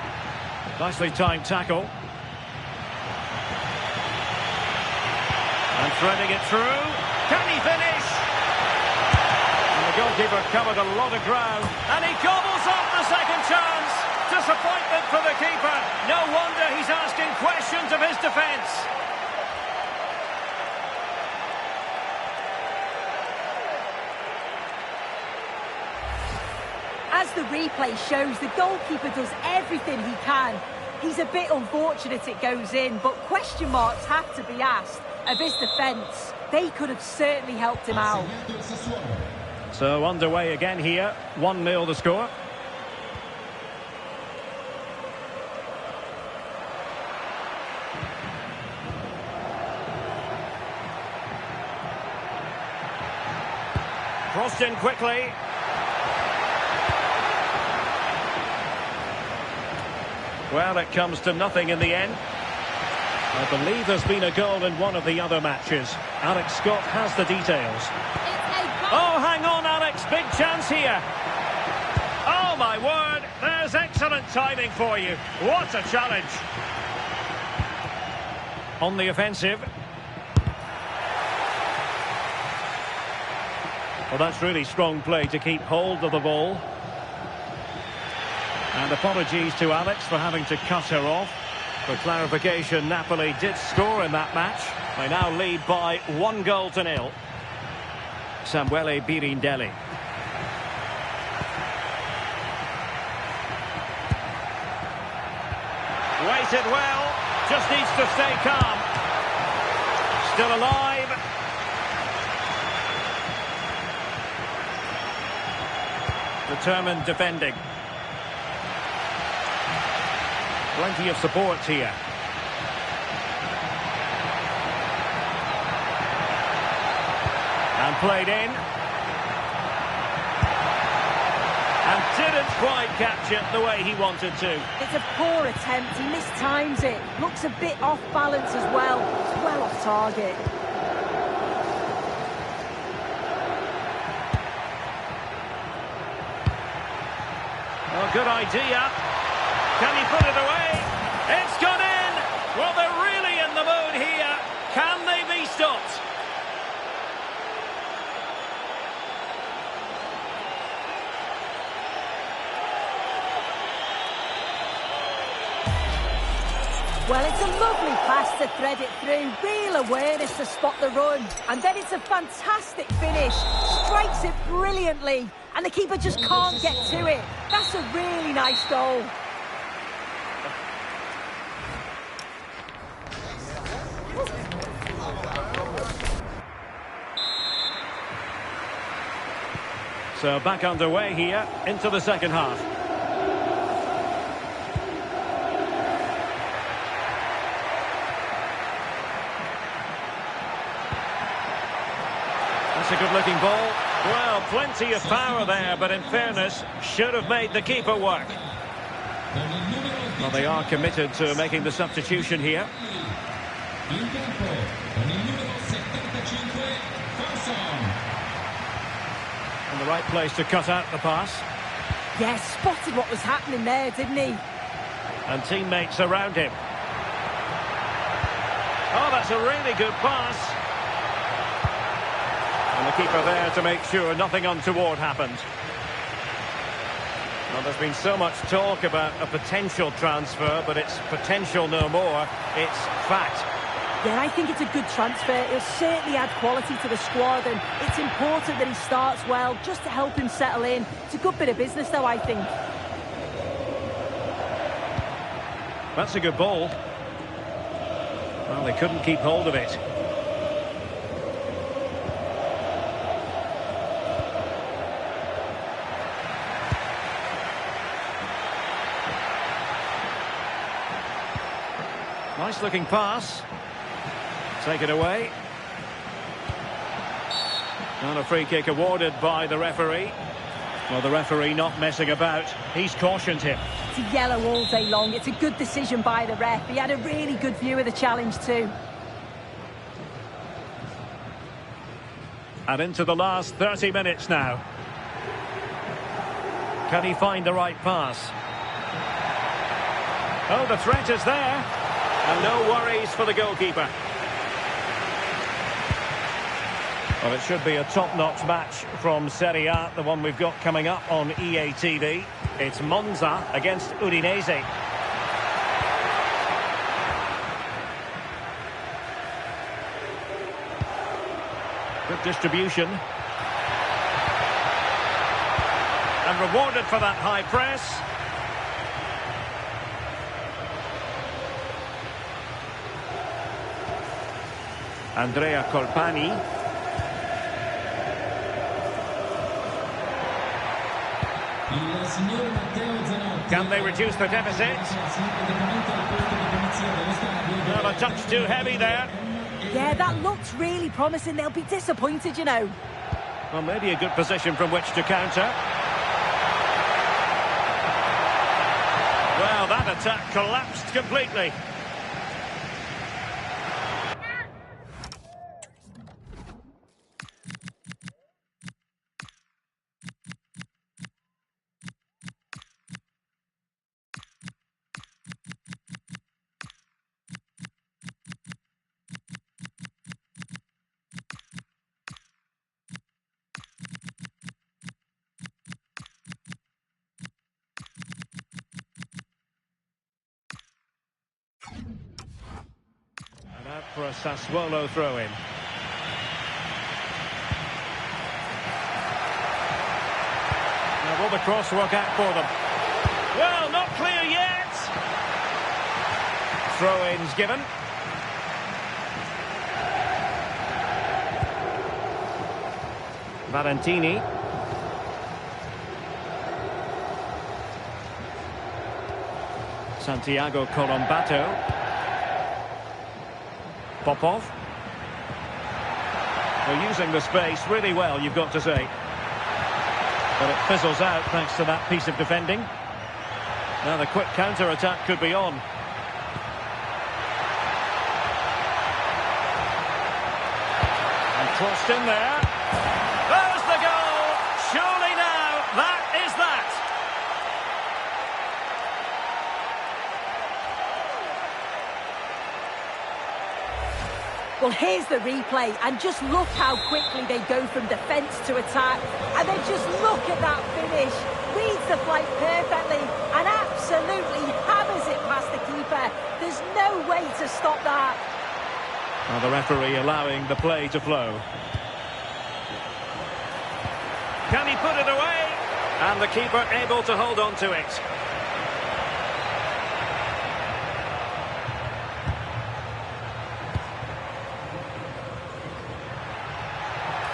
Nicely timed tackle. And threading it through. Can he finish? And the goalkeeper covered a lot of ground. And he gobbles up the second chance. Disappointment for the keeper. No wonder he's asking questions of his defence. As the replay shows, the goalkeeper does everything he can. He's a bit unfortunate it goes in, but question marks have to be asked of his defence. They could have certainly helped him out. So underway again here. 1-0 the score. Crossed in quickly. Well, it comes to nothing in the end. I believe there's been a goal in one of the other matches. Alex Scott has the details. Oh, hang on, Alex. Big chance here. Oh, my word. There's excellent timing for you. What a challenge. On the offensive. Well, that's really strong play to keep hold of the ball. And apologies to Alex for having to cut her off. For clarification, Napoli did score in that match. They now lead by 1-0. Samuele Birindelli. Waited well. Just needs to stay calm. Still alive. Determined defending. Plenty of support here. And played in. And didn't quite catch it the way he wanted to. It's a poor attempt. He mistimes it. Looks a bit off balance as well. It's well off target. Well, good idea. Can he put it away? It's gone in! Well, they're really in the mood here. Can they be stopped? Well, it's a lovely pass to thread it through. Real awareness to spot the run. And then it's a fantastic finish. Strikes it brilliantly. And the keeper just can't get to it. That's a really nice goal. So back underway here into the second half. That's a good-looking ball. Well, plenty of power there, but in fairness, should have made the keeper work. Well, they are committed to making the substitution here. In the right place to cut out the pass. Yeah, spotted what was happening there, didn't he? And teammates around him. Oh, that's a really good pass. And the keeper there to make sure nothing untoward happened. Well, there's been so much talk about a potential transfer, but it's potential no more. It's fact. Yeah, I think it's a good transfer. It'll certainly add quality to the squad, and it's important that he starts well, just to help him settle in. It's a good bit of business, though, I think. That's a good ball. Well, they couldn't keep hold of it. Nice looking pass. Take it away. And a free kick awarded by the referee. Well, the referee not messing about. He's cautioned him. It's a yellow all day long. It's a good decision by the ref. He had a really good view of the challenge too. And into the last 30 minutes now. Can he find the right pass? Oh, the threat is there. And no worries for the goalkeeper. Well, it should be a top-notch match from Serie A, the one we've got coming up on EA TV. It's Monza against Udinese. Good distribution. And rewarded for that high press. Andrea Colpani. Can they reduce the deficit? Well, a touch too heavy there. Yeah, that looked really promising. They'll be disappointed, you know. Well, maybe a good position from which to counter. Well, that attack collapsed completely. For a Sassuolo throw-in. Now will the cross work out for them? Well, not clear yet. Throw-ins given. Valentini. Santiago Colombato. Popov. They're using the space really well, you've got to say. But it fizzles out thanks to that piece of defending. Now the quick counter-attack could be on. And crossed in there. There's the goal! Surely now, that is that! Well, here's the replay, and just look how quickly they go from defence to attack. And then just look at that finish. Reads the flight perfectly and absolutely hammers it past the keeper. there. There's no way to stop that. Well, the referee allowing the play to flow. Can he put it away? And the keeper able to hold on to it.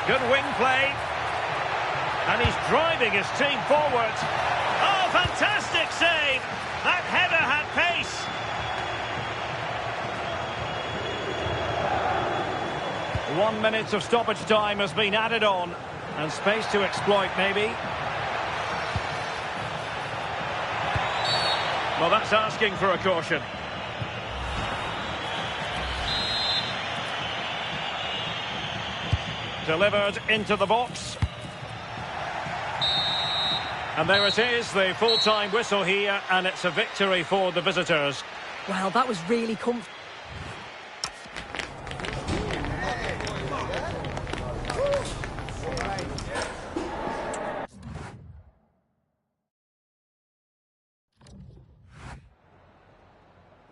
Good wing play. And he's driving his team forward. Oh, fantastic save! That header had pace. One minute of stoppage time has been added on. And space to exploit, maybe. Well, that's asking for a caution. Delivered into the box. And there it is, the full-time whistle here, and it's a victory for the visitors. Well, that was really comfortable.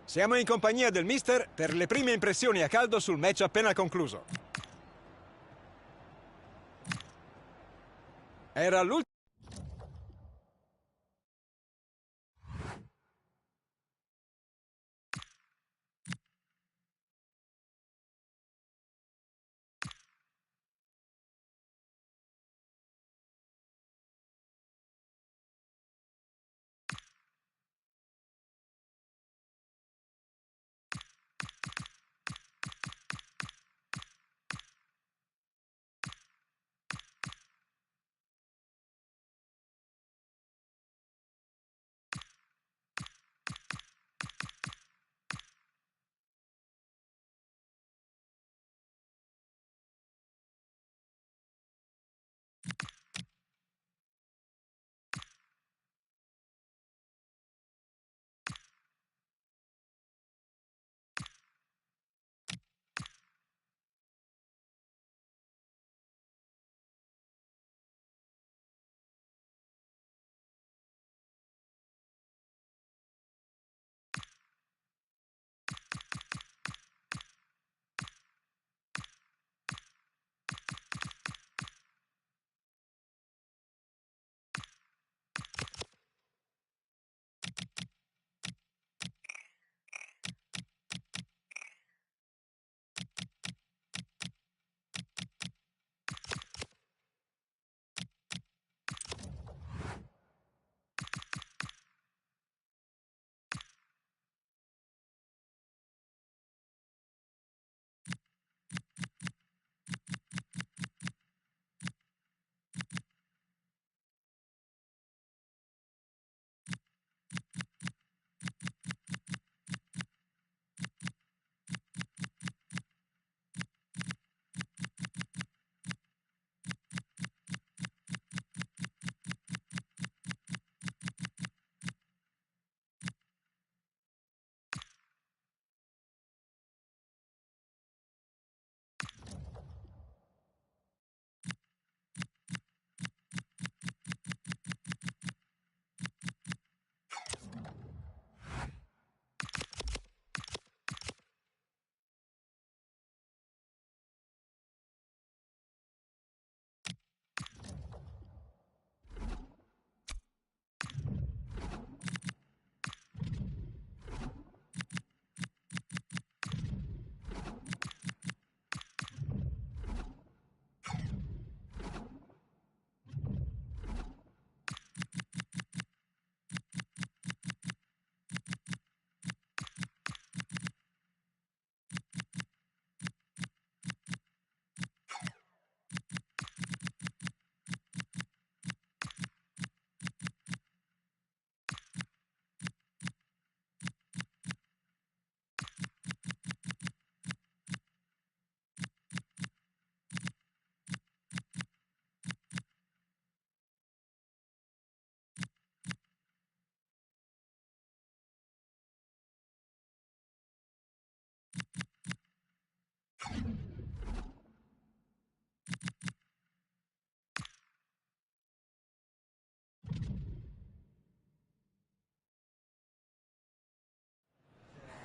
Siamo in compagnia del mister per le prime impressioni a caldo sul match appena concluso. Era l'ultimo.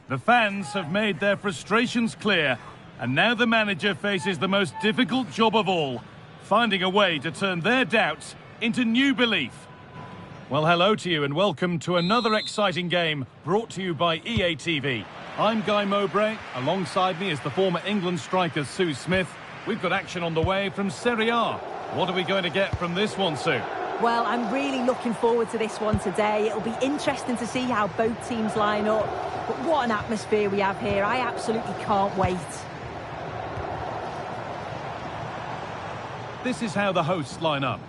The fans have made their frustrations clear, and now the manager faces the most difficult job of all, finding a way to turn their doubts into new belief. Well, hello to you and welcome to another exciting game brought to you by EA TV. I'm Guy Mowbray. Alongside me is the former England striker Sue Smith. We've got action on the way from Serie A. What are we going to get from this one, Sue? Well, I'm really looking forward to this one today. It'll be interesting to see how both teams line up. But what an atmosphere we have here. I absolutely can't wait. This is how the hosts line up.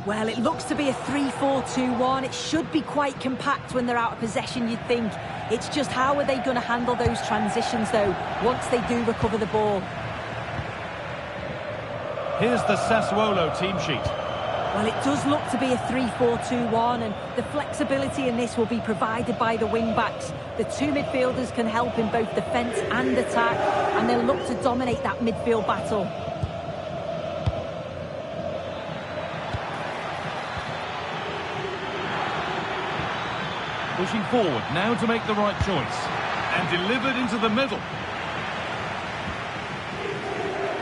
Well, it looks to be a 3-4-2-1. It should be quite compact when they're out of possession, you'd think. It's just how are they going to handle those transitions, though, once they do recover the ball? Here's the Sassuolo team sheet. Well, it does look to be a 3-4-2-1, and the flexibility in this will be provided by the wing-backs. The two midfielders can help in both defence and attack, and they'll look to dominate that midfield battle. Pushing forward now to make the right choice. And delivered into the middle.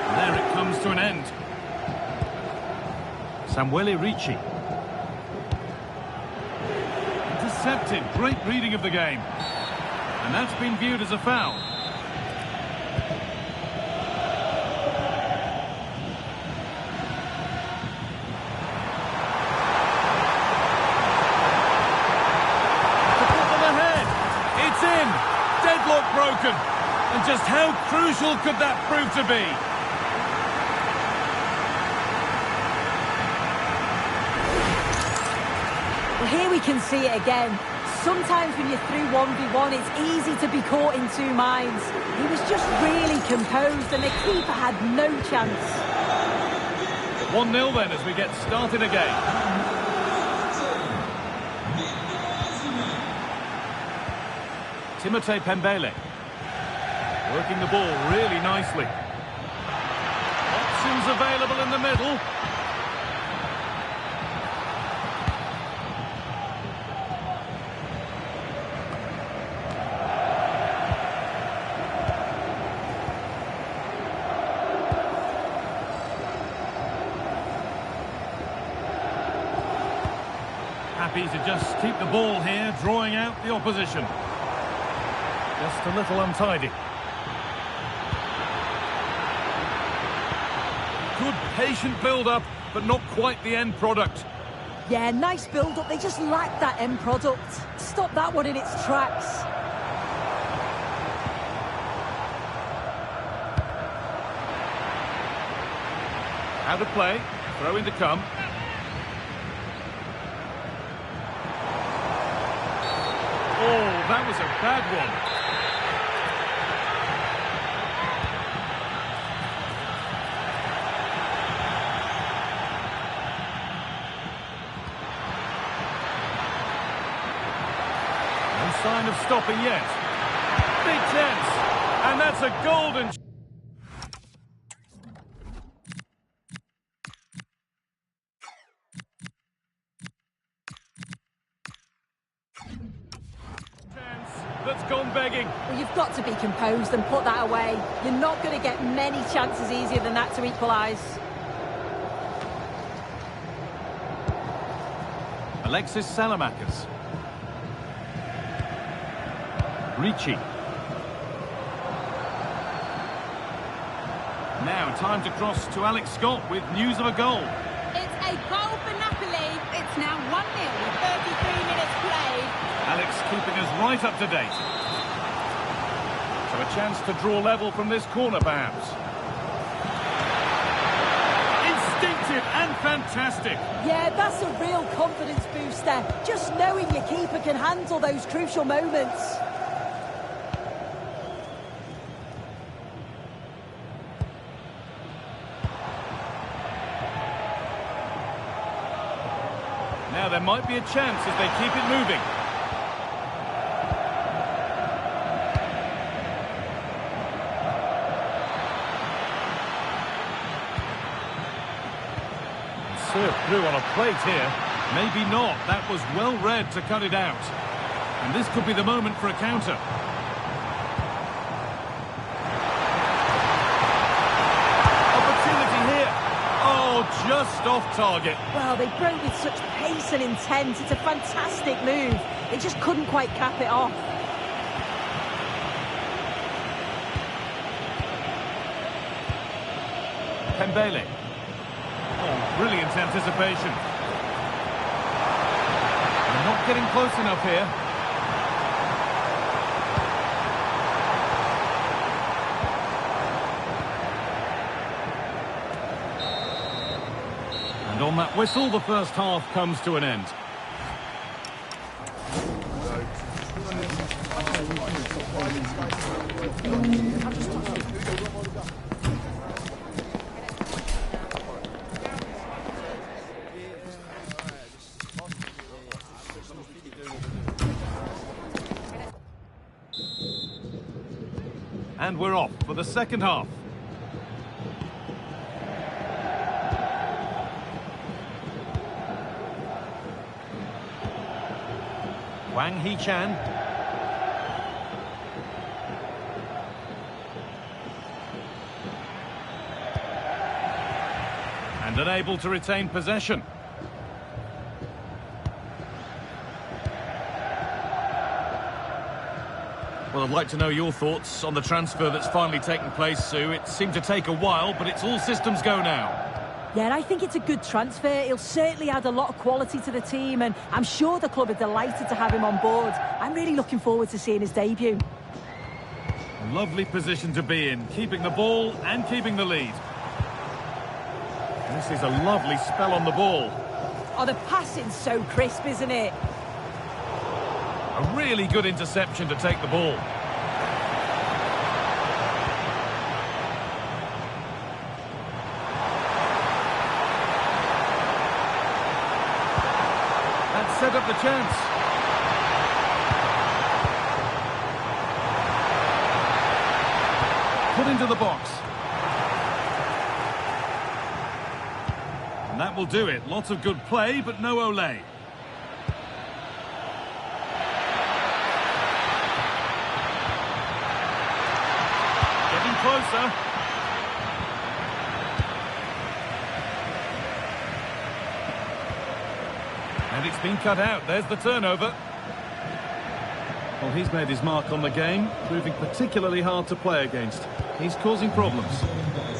And there it comes to an end. Samuele Ricci. Intercepted. Great reading of the game. And that's been viewed as a foul. Deadlock broken. And just how crucial could that prove to be? Well, here we can see it again. Sometimes when you're through 1v1, it's easy to be caught in two minds. He was just really composed and the keeper had no chance. 1-0 then as we get started again. Timothée Pembele. Working the ball really nicely. Options available in the middle. Happy to just keep the ball here, drawing out the opposition. Just a little untidy. Good patient build-up, but not quite the end product. Yeah, nice build-up. They just lack that end product. Stop that one in its tracks. Out of play. Throw in to come. Oh, that was a bad one. Sign of stopping yet. Big chance. And that's a golden... chance that's gone begging. Well, you've got to be composed and put that away. You're not going to get many chances easier than that to equalise. Alexis Salamakers. Ricci. Now time to cross to Alex Scott with news of a goal. It's a goal for Napoli. It's now 1-0 with 33 minutes played. Alex keeping us right up to date. So a chance to draw level from this corner perhaps. Instinctive and fantastic. Yeah, that's a real confidence booster. Just knowing your keeper can handle those crucial moments. Now there might be a chance as they keep it moving. Served through on a plate here. Maybe not. That was well read to cut it out. And this could be the moment for a counter. just off target. Well, they broke with such pace and intent. It's a fantastic move. They just couldn't quite cap it off. Pembele. Oh, brilliant anticipation. They're not getting close enough here. And on that whistle, the first half comes to an end. And we're off for the second half. Wang Hee-chan. And unable to retain possession. Well, I'd like to know your thoughts on the transfer that's finally taken place, Sue. It seemed to take a while, but it's all systems go now. Yeah, I think it's a good transfer. He'll certainly add a lot of quality to the team, and I'm sure the club are delighted to have him on board. I'm really looking forward to seeing his debut. A lovely position to be in, keeping the ball and keeping the lead. This is a lovely spell on the ball. Oh, the passing's so crisp, isn't it? A really good interception to take the ball. That set up the chance. Put into the box. And that will do it. Lots of good play, but no Olé. Closer. And it's been cut out. There's the turnover. Well, he's made his mark on the game, proving particularly hard to play against. He's causing problems.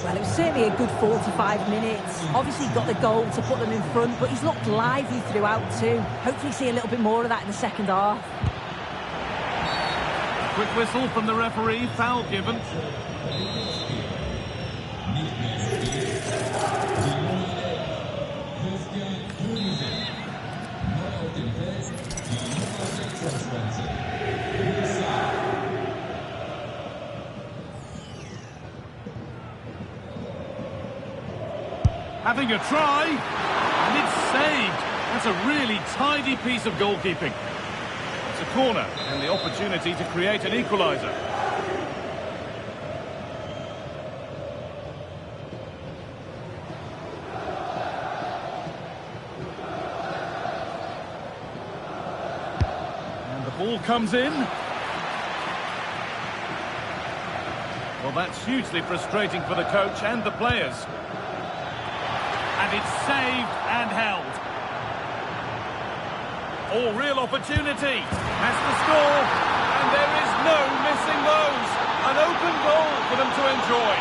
Well, it was certainly a good 45 minutes. Obviously got the goal to put them in front, but he's looked lively throughout too. Hopefully see a little bit more of that in the second half. Quick whistle from the referee, foul given. Having a try, and it's saved. That's a really tidy piece of goalkeeping. It's a corner, and the opportunity to create an equaliser. And the ball comes in. Well, that's hugely frustrating for the coach and the players. And it's saved and held. Oh, real opportunity. Has to score. And there is no missing those. An open goal for them to enjoy.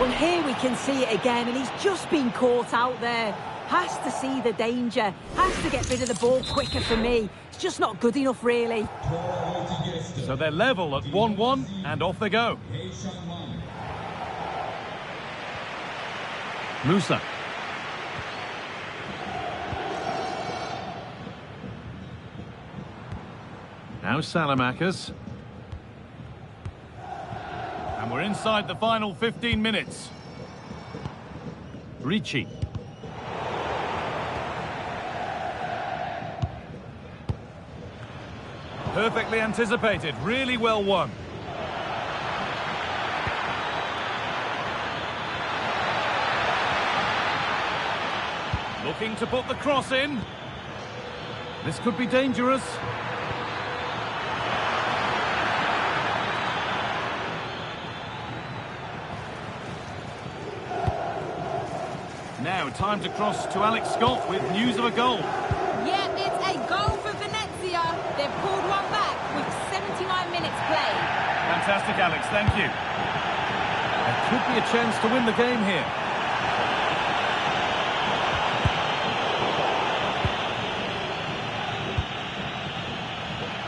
Well, here we can see it again, and he's just been caught out there. Has to see the danger, has to get rid of the ball quicker for me. It's just not good enough, really. So they're level at 1-1, and off they go. Musa. Now Salamakers. And we're inside the final 15 minutes. Ricci. Perfectly anticipated, really well won. Looking to put the cross in. This could be dangerous. Now, time to cross to Alex Scott with news of a goal. Yeah, it's a goal for Venezia. They've pulled one back with 79 minutes played. Fantastic, Alex, thank you. There could be a chance to win the game here.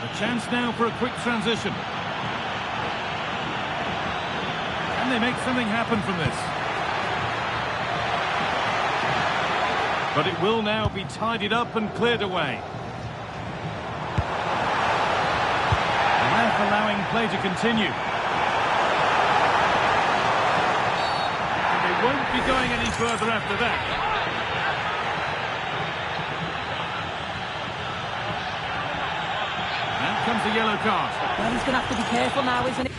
A chance now for a quick transition. Can they make something happen from this? But it will now be tidied up and cleared away. The ref allowing play to continue. And they won't be going any further after that. And comes a yellow card. Well, he's going to have to be careful now, isn't he?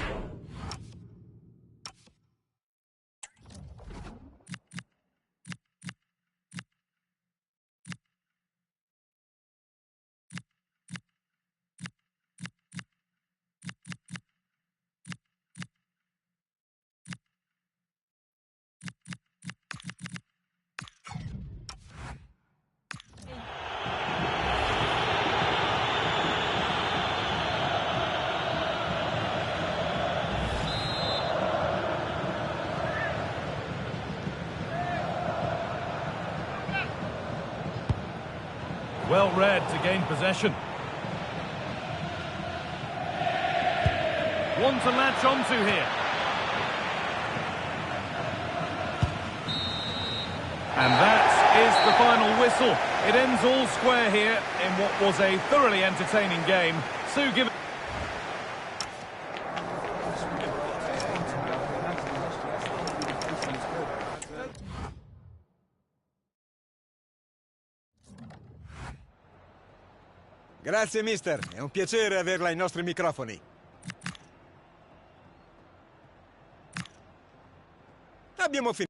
Well read to gain possession. One to latch onto here. And that is the final whistle. It ends all square here in what was a thoroughly entertaining game. Sue, give it... Grazie, mister. È un piacere averla ai nostri microfoni. Abbiamo finito.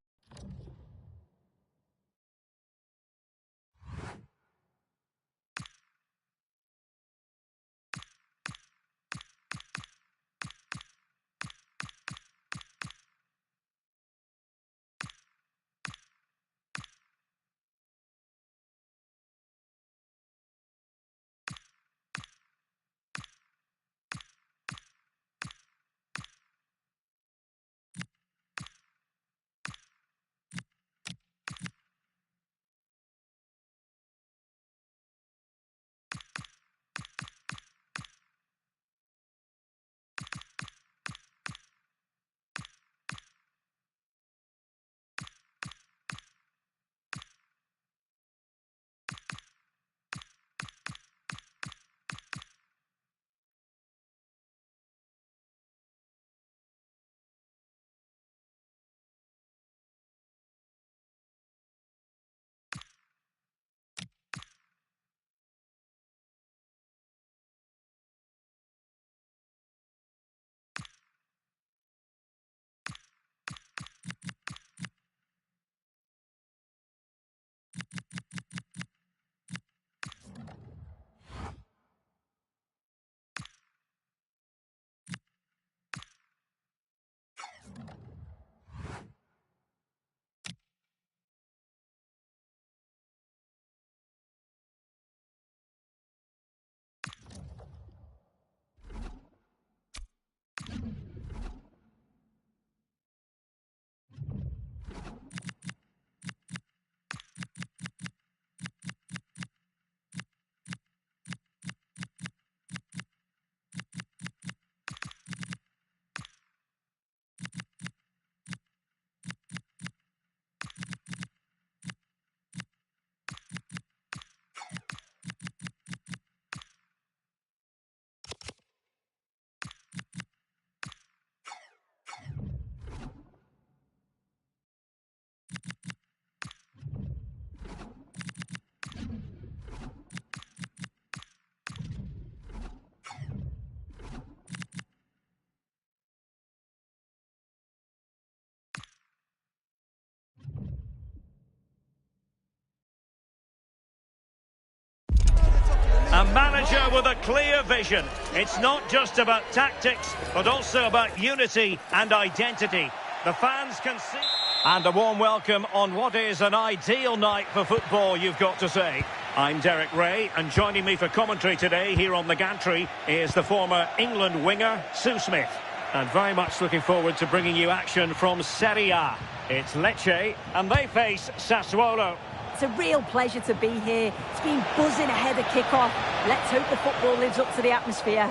manager with a clear vision. It's not just about tactics, but also about unity and identity. The fans can see... And a warm welcome on what is an ideal night for football, you've got to say. I'm Derek Ray, and joining me for commentary today here on the gantry is the former England winger, Sue Smith. And very much looking forward to bringing you action from Serie A. It's Lecce, and they face Sassuolo. It's a real pleasure to be here. It's been buzzing ahead of kick-off. Let's hope the football lives up to the atmosphere.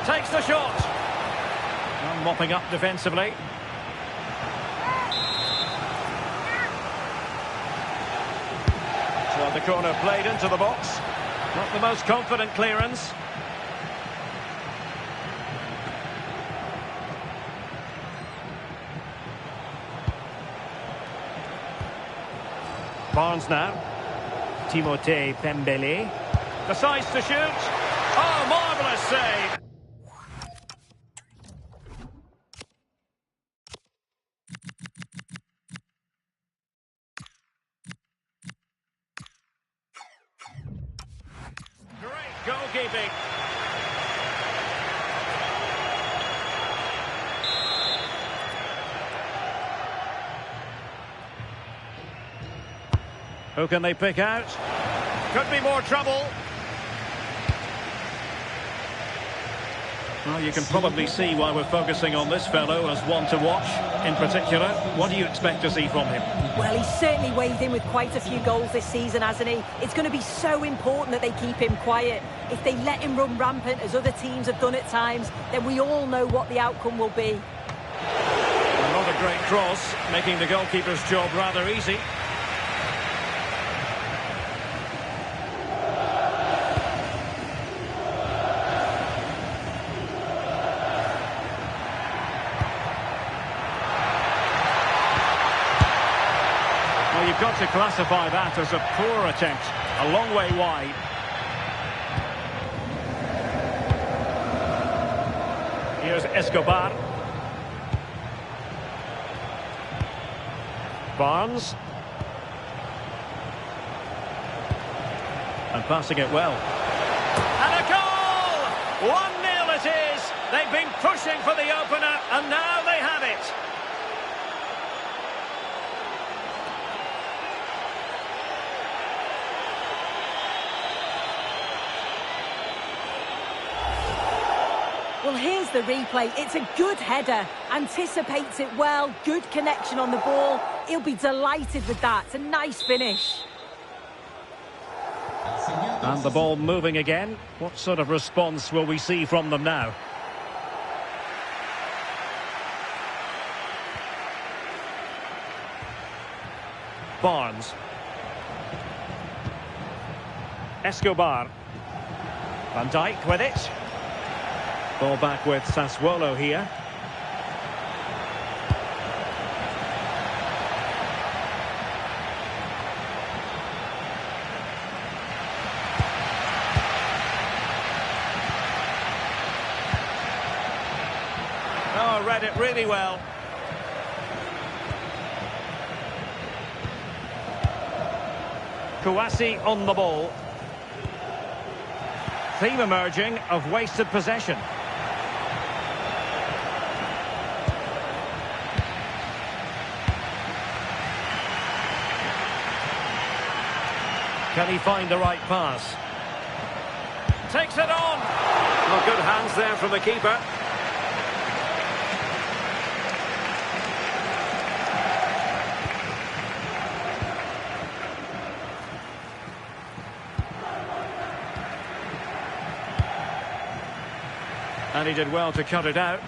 Takes the shot. And mopping up defensively. So the corner played into the box. Not the most confident clearance. Barnes now. Timothée Pembele. Decides to shoot. Oh, marvellous save. Great goalkeeping. Who can they pick out? Could be more trouble. Well, you can probably see why we're focusing on this fellow as one to watch. In particular, what do you expect to see from him? Well, he's certainly weighed in with quite a few goals this season, hasn't he? It's going to be so important that they keep him quiet. If they let him run rampant, as other teams have done at times, then we all know what the outcome will be. Not a great cross, making the goalkeeper's job rather easy. Well, you've got to classify that as a poor attempt. A long way wide. Here's Escobar. Barnes. And passing it well. And a goal! 1-0 it is. They've been pushing for the opener, and now they have it. Well, here's the replay. It's a good header. Anticipates it well. Good connection on the ball. He'll be delighted with that. It's a nice finish. And the ball moving again. What sort of response will we see from them now? Barnes. Escobar. Van Dijk with it. Ball back with Sassuolo here. Oh, read it really well. Kouassi on the ball. Theme emerging of wasted possession. Can he find the right pass? Takes it on! Well, good hands there from the keeper. And he did well to cut it out.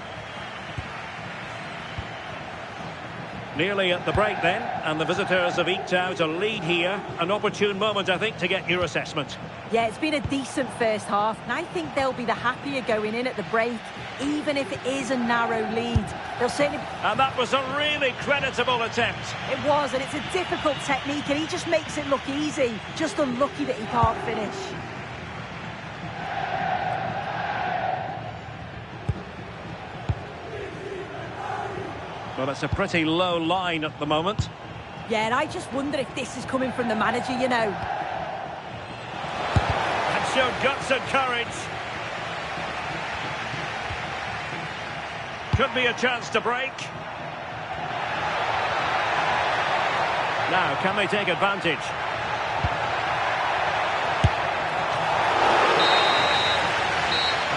Nearly at the break then, and the visitors have eked out a lead here. An opportune moment, I think, to get your assessment. Yeah, it's been a decent first half, and I think they'll be the happier going in at the break, even if it is a narrow lead. They'll certainly... And that was a really creditable attempt. It was, and it's a difficult technique, and he just makes it look easy. Just unlucky that he can't finish. Well, it's a pretty low line at the moment. Yeah, and I just wonder if this is coming from the manager, you know. Showed guts and courage. Could be a chance to break. Now, can they take advantage?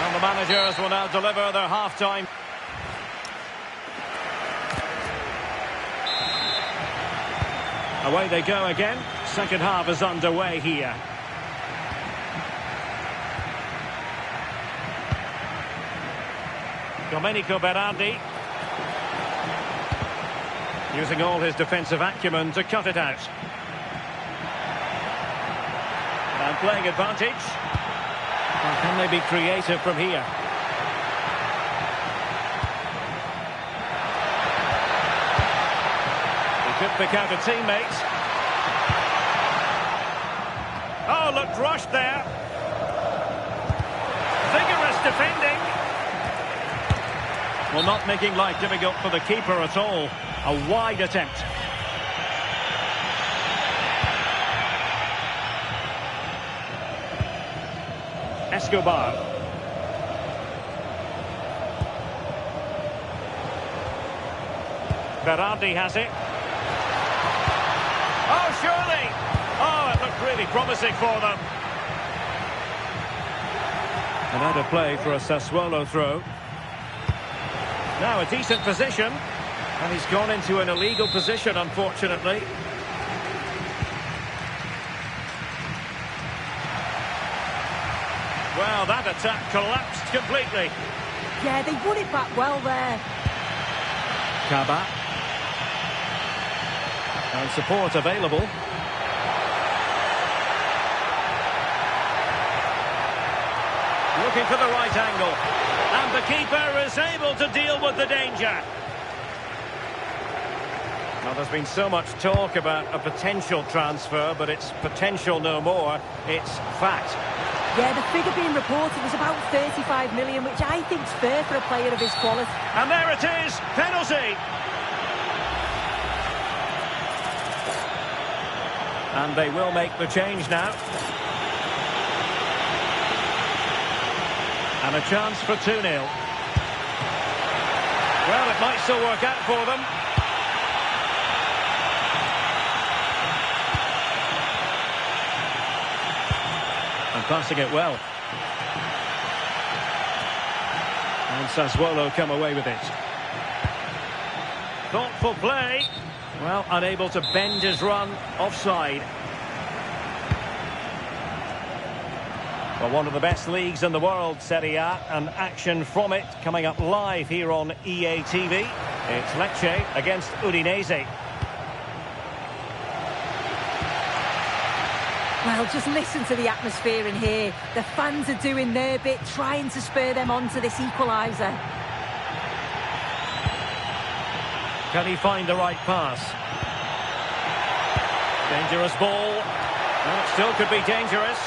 And the managers will now deliver their half-time. Away they go again. Second half is underway here. Domenico Berardi. Using all his defensive acumen to cut it out. And playing advantage. Well, can they be creative from here? He could pick out a teammate. Oh, looked rushed there. Vigorous defending. Well, not making life difficult for the keeper at all. A wide attempt. Escobar. Berardi has it. Oh, surely! Oh, it looked really promising for them. And out of play for a Sassuolo throw. Now a decent position. And he's gone into an illegal position, unfortunately. Well, that attack collapsed completely. Yeah, they won it back well there. Kaba. And support available. Looking for the right angle. And the keeper is able to deal with the danger. Well, there's been so much talk about a potential transfer, but it's potential no more. It's fact. Yeah, the figure being reported was about 35 million, which I think's fair for a player of his quality. And there it is, penalty. And they will make the change now. And a chance for 2-0. Well, it might still work out for them. And passing it well. And Sassuolo come away with it. Thoughtful play. Well, unable to bend his run. Offside. Well, one of the best leagues in the world, Serie A, and action from it coming up live here on EA TV. It's Lecce against Udinese. Well, just listen to the atmosphere in here. The fans are doing their bit, trying to spur them on to this equaliser. Can he find the right pass? Dangerous ball. Well, it still could be dangerous.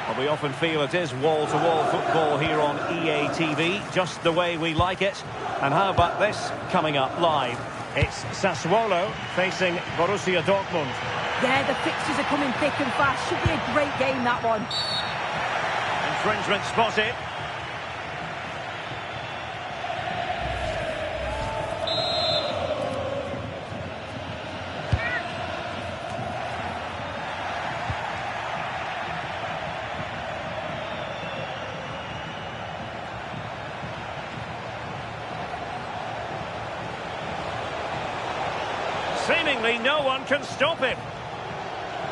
Well, we often feel it is wall-to-wall football here on EA TV, just the way we like it. And how about this coming up live? It's Sassuolo facing Borussia Dortmund. Yeah, the fixtures are coming thick and fast. Should be a great game, that one. Infringement spotted. Seemingly no one can stop him.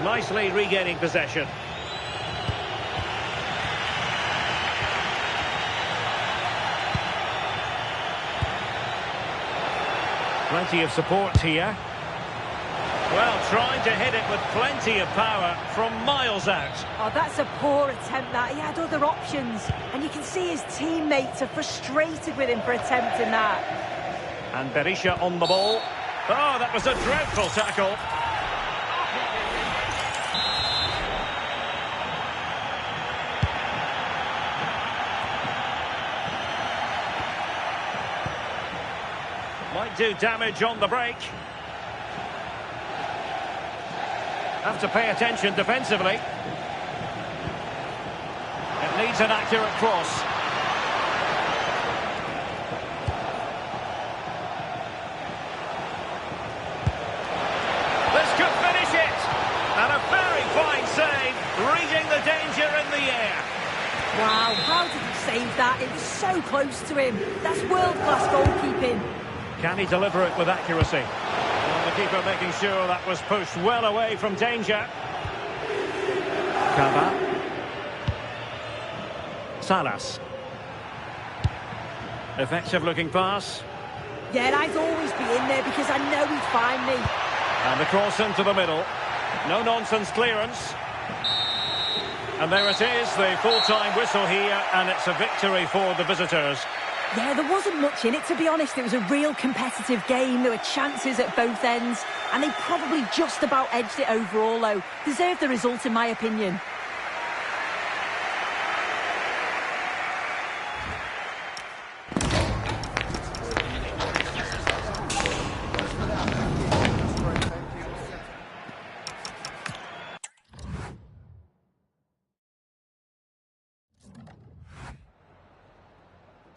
Nicely regaining possession. Plenty of support here. Well, trying to hit it with plenty of power from miles out. Oh, that's a poor attempt, that. He had other options. And you can see his teammates are frustrated with him for attempting that. And Berisha on the ball. Oh, that was a dreadful tackle. Might do damage on the break. Have to pay attention defensively. It needs an accurate cross. This could finish it. And a very fine save, reading the danger in the air. Wow, how did he save that? It was so close to him. That's world-class goalkeeping. Can he deliver it with accuracy? Well, the keeper making sure that was pushed well away from danger. Cava. Salas. Effective looking pass. Yeah, I'd always be in there because I know he'd find me. And the cross into the middle. No nonsense clearance. And there it is, the full-time whistle here, and it's a victory for the visitors. Yeah, there wasn't much in it, to be honest. It was a real competitive game. There were chances at both ends, and they probably just about edged it overall, though. Deserved the result, in my opinion.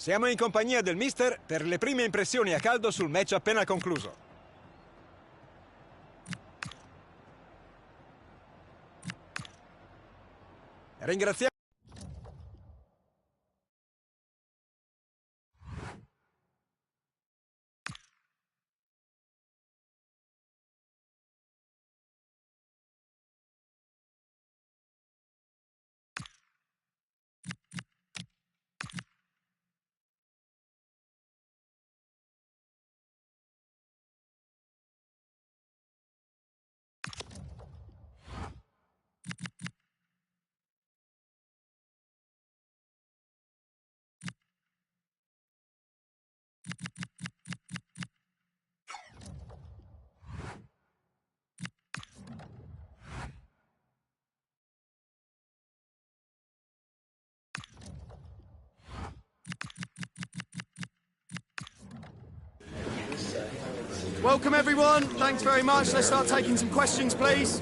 Siamo in compagnia del mister per le prime impressioni a caldo sul match appena concluso. Ringraziamo Welcome everyone, thanks very much. Let's start taking some questions, please.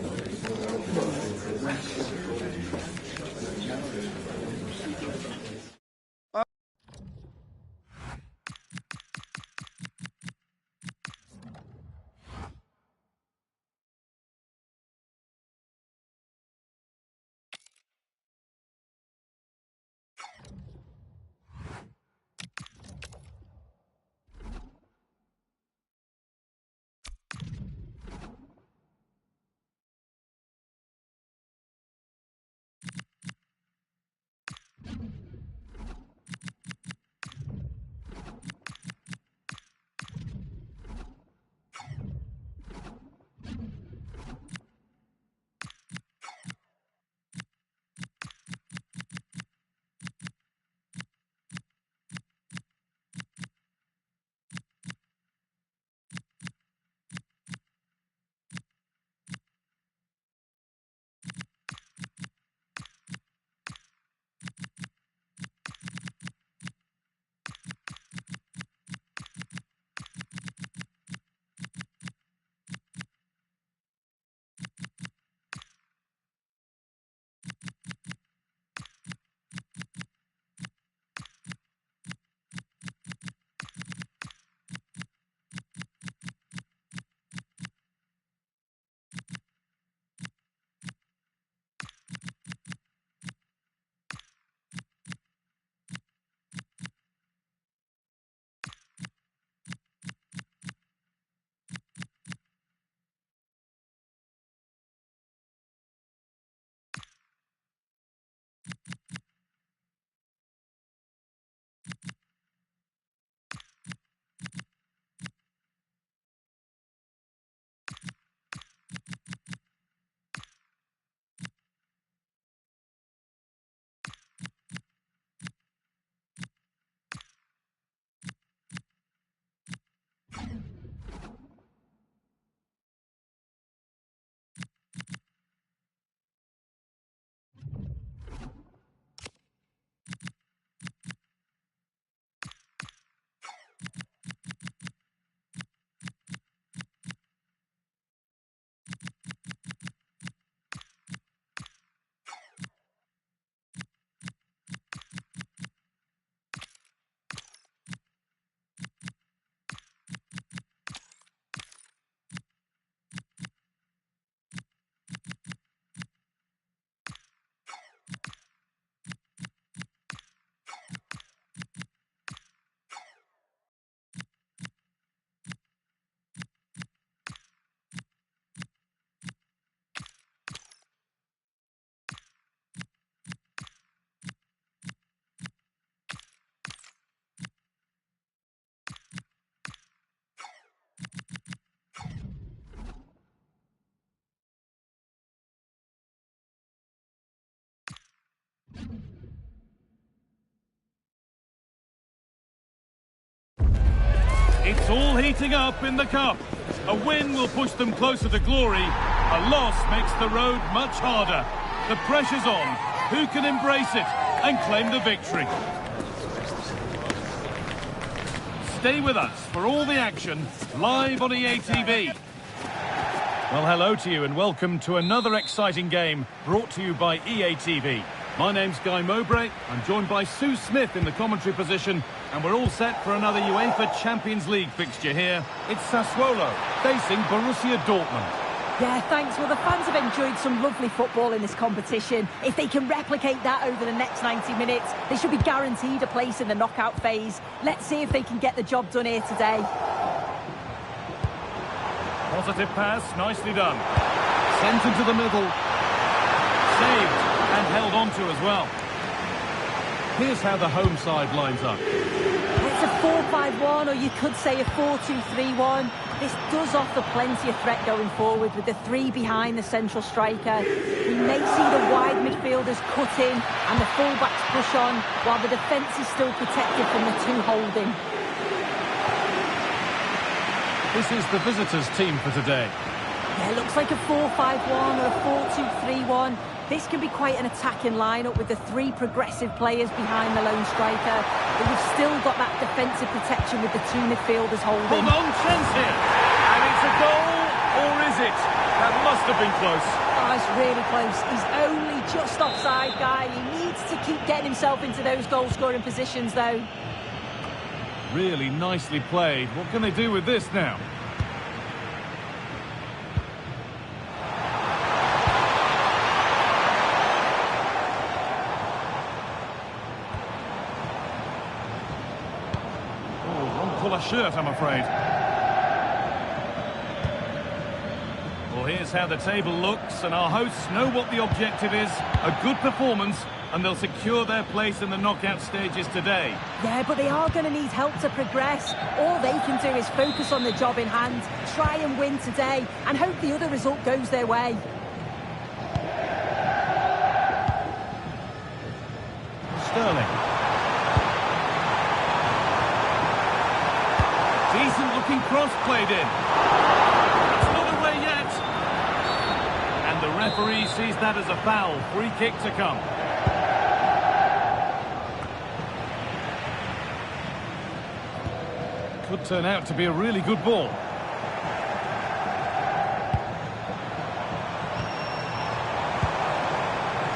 It's all heating up in the cup. A win will push them closer to glory. A loss makes the road much harder. The pressure's on. Who can embrace it and claim the victory? Stay with us for all the action, live on EATV. Well, hello to you and welcome to another exciting game brought to you by EATV. My name's Guy Mowbray. I'm joined by Sue Smith in the commentary position, and we're all set for another UEFA Champions League fixture here. It's Sassuolo facing Borussia Dortmund. Yeah, thanks. Well, the fans have enjoyed some lovely football in this competition. If they can replicate that over the next 90 minutes, they should be guaranteed a place in the knockout phase. Let's see if they can get the job done here today. Positive pass, nicely done. Sent into the middle. Saved and held on to as well. Here's how the home side lines up. It's a 4-5-1, or you could say a 4-2-3-1. This does offer plenty of threat going forward with the three behind the central striker. We may see the wide midfielders cut in and the fullbacks push on, while the defence is still protected from the two holding. This is the visitors' team for today. Yeah, it looks like a 4-5-1 or a 4-2-3-1. This can be quite an attacking lineup with the three progressive players behind the lone striker. But we've still got that defensive protection with the two midfielders holding. Hold on, chance here. And it's a goal, or is it? That must have been close. Oh, it's really close. He's only just offside, Guy. He needs to keep getting himself into those goal-scoring positions, though. Really nicely played. What can they do with this now? Pull a shirt, I'm afraid. Well, here's how the table looks, and our hosts know what the objective is. A good performance, and they'll secure their place in the knockout stages today. Yeah, but they are going to need help to progress. All they can do is focus on the job in hand, try and win today, and hope the other result goes their way. Sterling. Decent-looking cross played in. It's not away yet. And the referee sees that as a foul. Free kick to come. Could turn out to be a really good ball.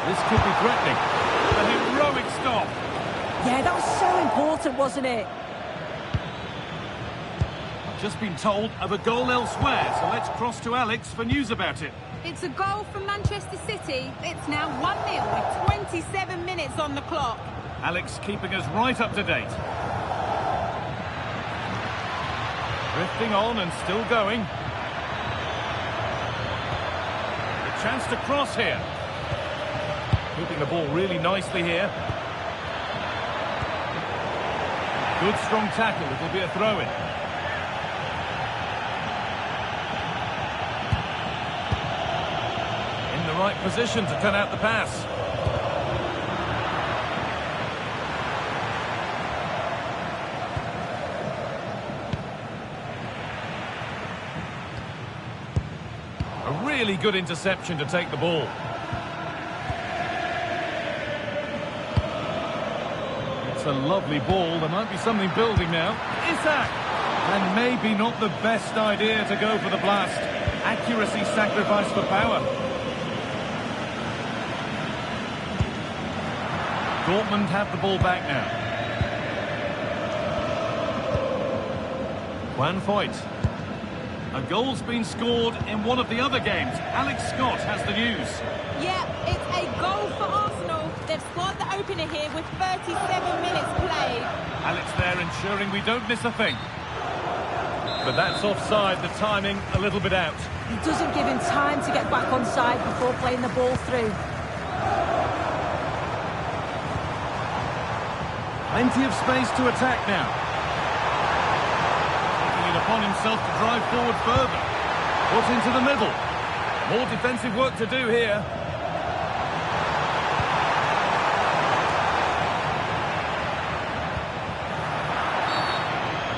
This could be threatening. A heroic stop. Yeah, that was so important, wasn't it? Just been told of a goal elsewhere, so let's cross to Alex for news about it. It's a goal from Manchester City. It's now 1-0 with 27 minutes on the clock. Alex keeping us right up to date. Drifting on and still going. A chance to cross here. Moving the ball really nicely here. Good strong tackle, it'll be a throw-in. Right position to cut out the pass. A really good interception to take the ball. It's a lovely ball. There might be something building now. Isak! And maybe not the best idea to go for the blast. Accuracy sacrificed for power. Dortmund have the ball back now. Juan Foyt. A goal's been scored in one of the other games. Alex Scott has the news. Yeah, it's a goal for Arsenal. They've scored the opener here with 37 minutes played. Alex there ensuring we don't miss a thing. But that's offside, the timing a little bit out. He doesn't give him time to get back on side before playing the ball through. Plenty of space to attack now. Taking it upon himself to drive forward further. Put into the middle. More defensive work to do here.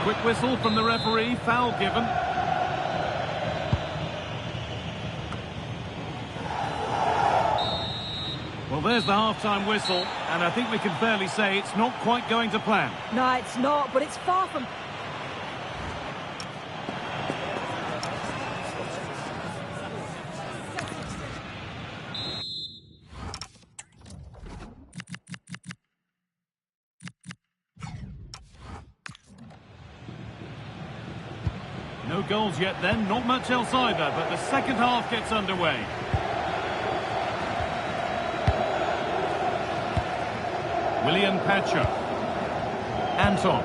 Quick whistle from the referee, foul given. Well, there's the half-time whistle, and I think we can fairly say it's not quite going to plan. No, it's not, but it's far from... No goals yet then, not much else either, but the second half gets underway. William Pacho. Anton.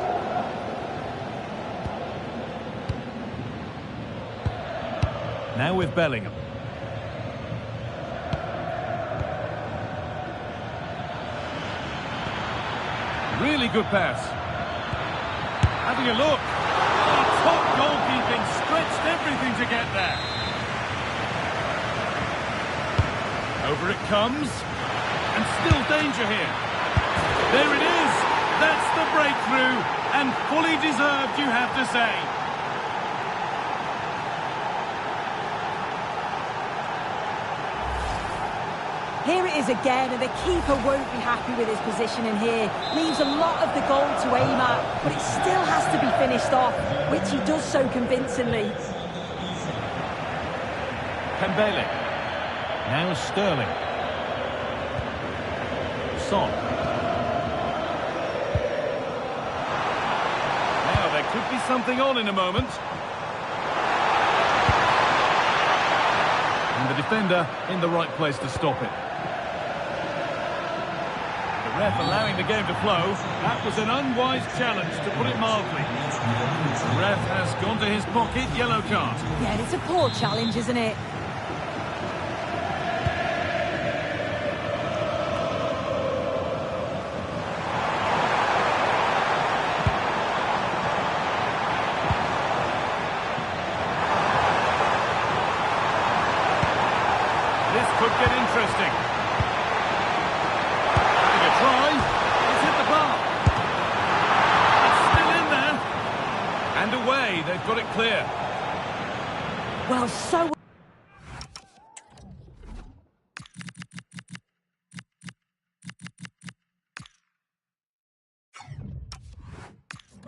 Now with Bellingham. Really good pass. Having a look. Top goalkeeping, stretched everything to get there. Over it comes. And still danger here. There it is. That's the breakthrough. And fully deserved, you have to say. Here it is again, and the keeper won't be happy with his positioning here. Leaves a lot of the goal to aim at, but it still has to be finished off, which he does so convincingly. Pembele. Now Sterling. Son. Now there could be something on in a moment. And the defender in the right place to stop it. The ref allowing the game to flow. That was an unwise challenge, to put it mildly. The ref has gone to his pocket, yellow card. Yeah, it's a poor challenge, isn't it? This could get interesting. Having a try. It's hit the bar. It's still in there. And away. They've got it clear. Well, so...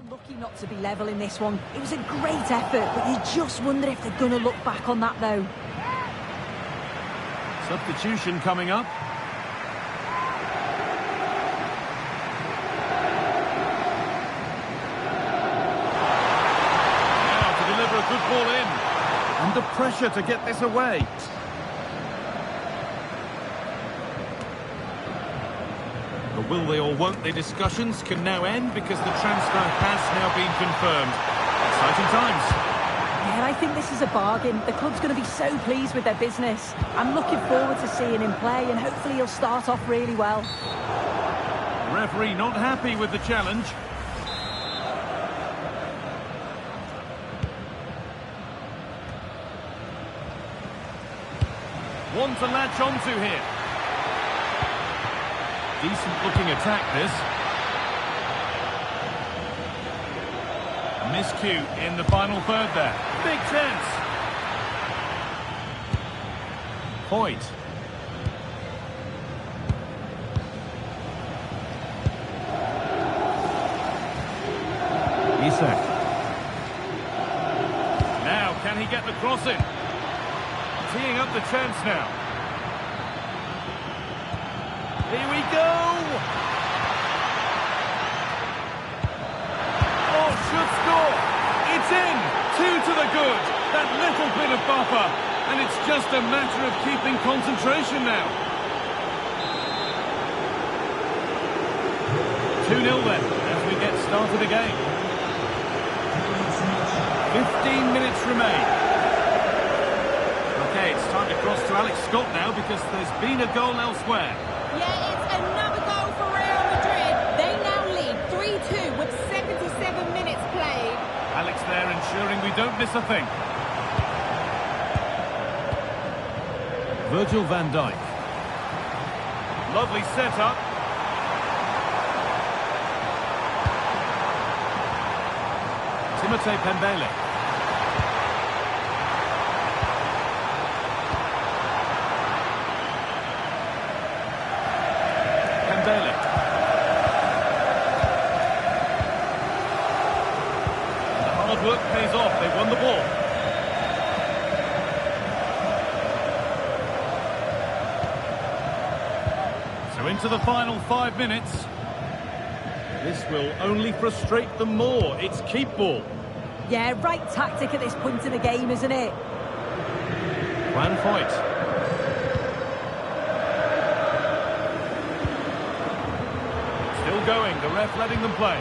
Lucky not to be level in this one. It was a great effort, but you just wonder if they're going to look back on that, though. Substitution coming up. Now to deliver a good ball in. Under pressure to get this away. The will they or won't they discussions can now end because the transfer has now been confirmed. Exciting times. Yeah, I think this is a bargain. The club's going to be so pleased with their business. I'm looking forward to seeing him play, and hopefully he'll start off really well. The referee not happy with the challenge. One to latch onto here. Decent looking attack, this. Miscue in the final third there. Big chance. Hoyt. Isak. Now, can he get the cross in? Teeing up the chance now. Here we go! Should score. It's in. 2 to the good. That little bit of buffer. And it's just a matter of keeping concentration now. 2-0 then, as we get started again. 15 minutes remain. Okay, it's time to cross to Alex Scott now because there's been a goal elsewhere. Yeah, it's another goal for Real Madrid. They now lead 3-2 with 77 minutes played. Alex there ensuring we don't miss a thing. Virgil van Dijk. Lovely setup. Timotei Pembele. Pembele. The hard work pays off. They've won the ball. So into the final 5 minutes. This will only frustrate them more. It's keep ball. Yeah, right tactic at this point in the game, isn't it? Van Foyt. Still going, the ref letting them play.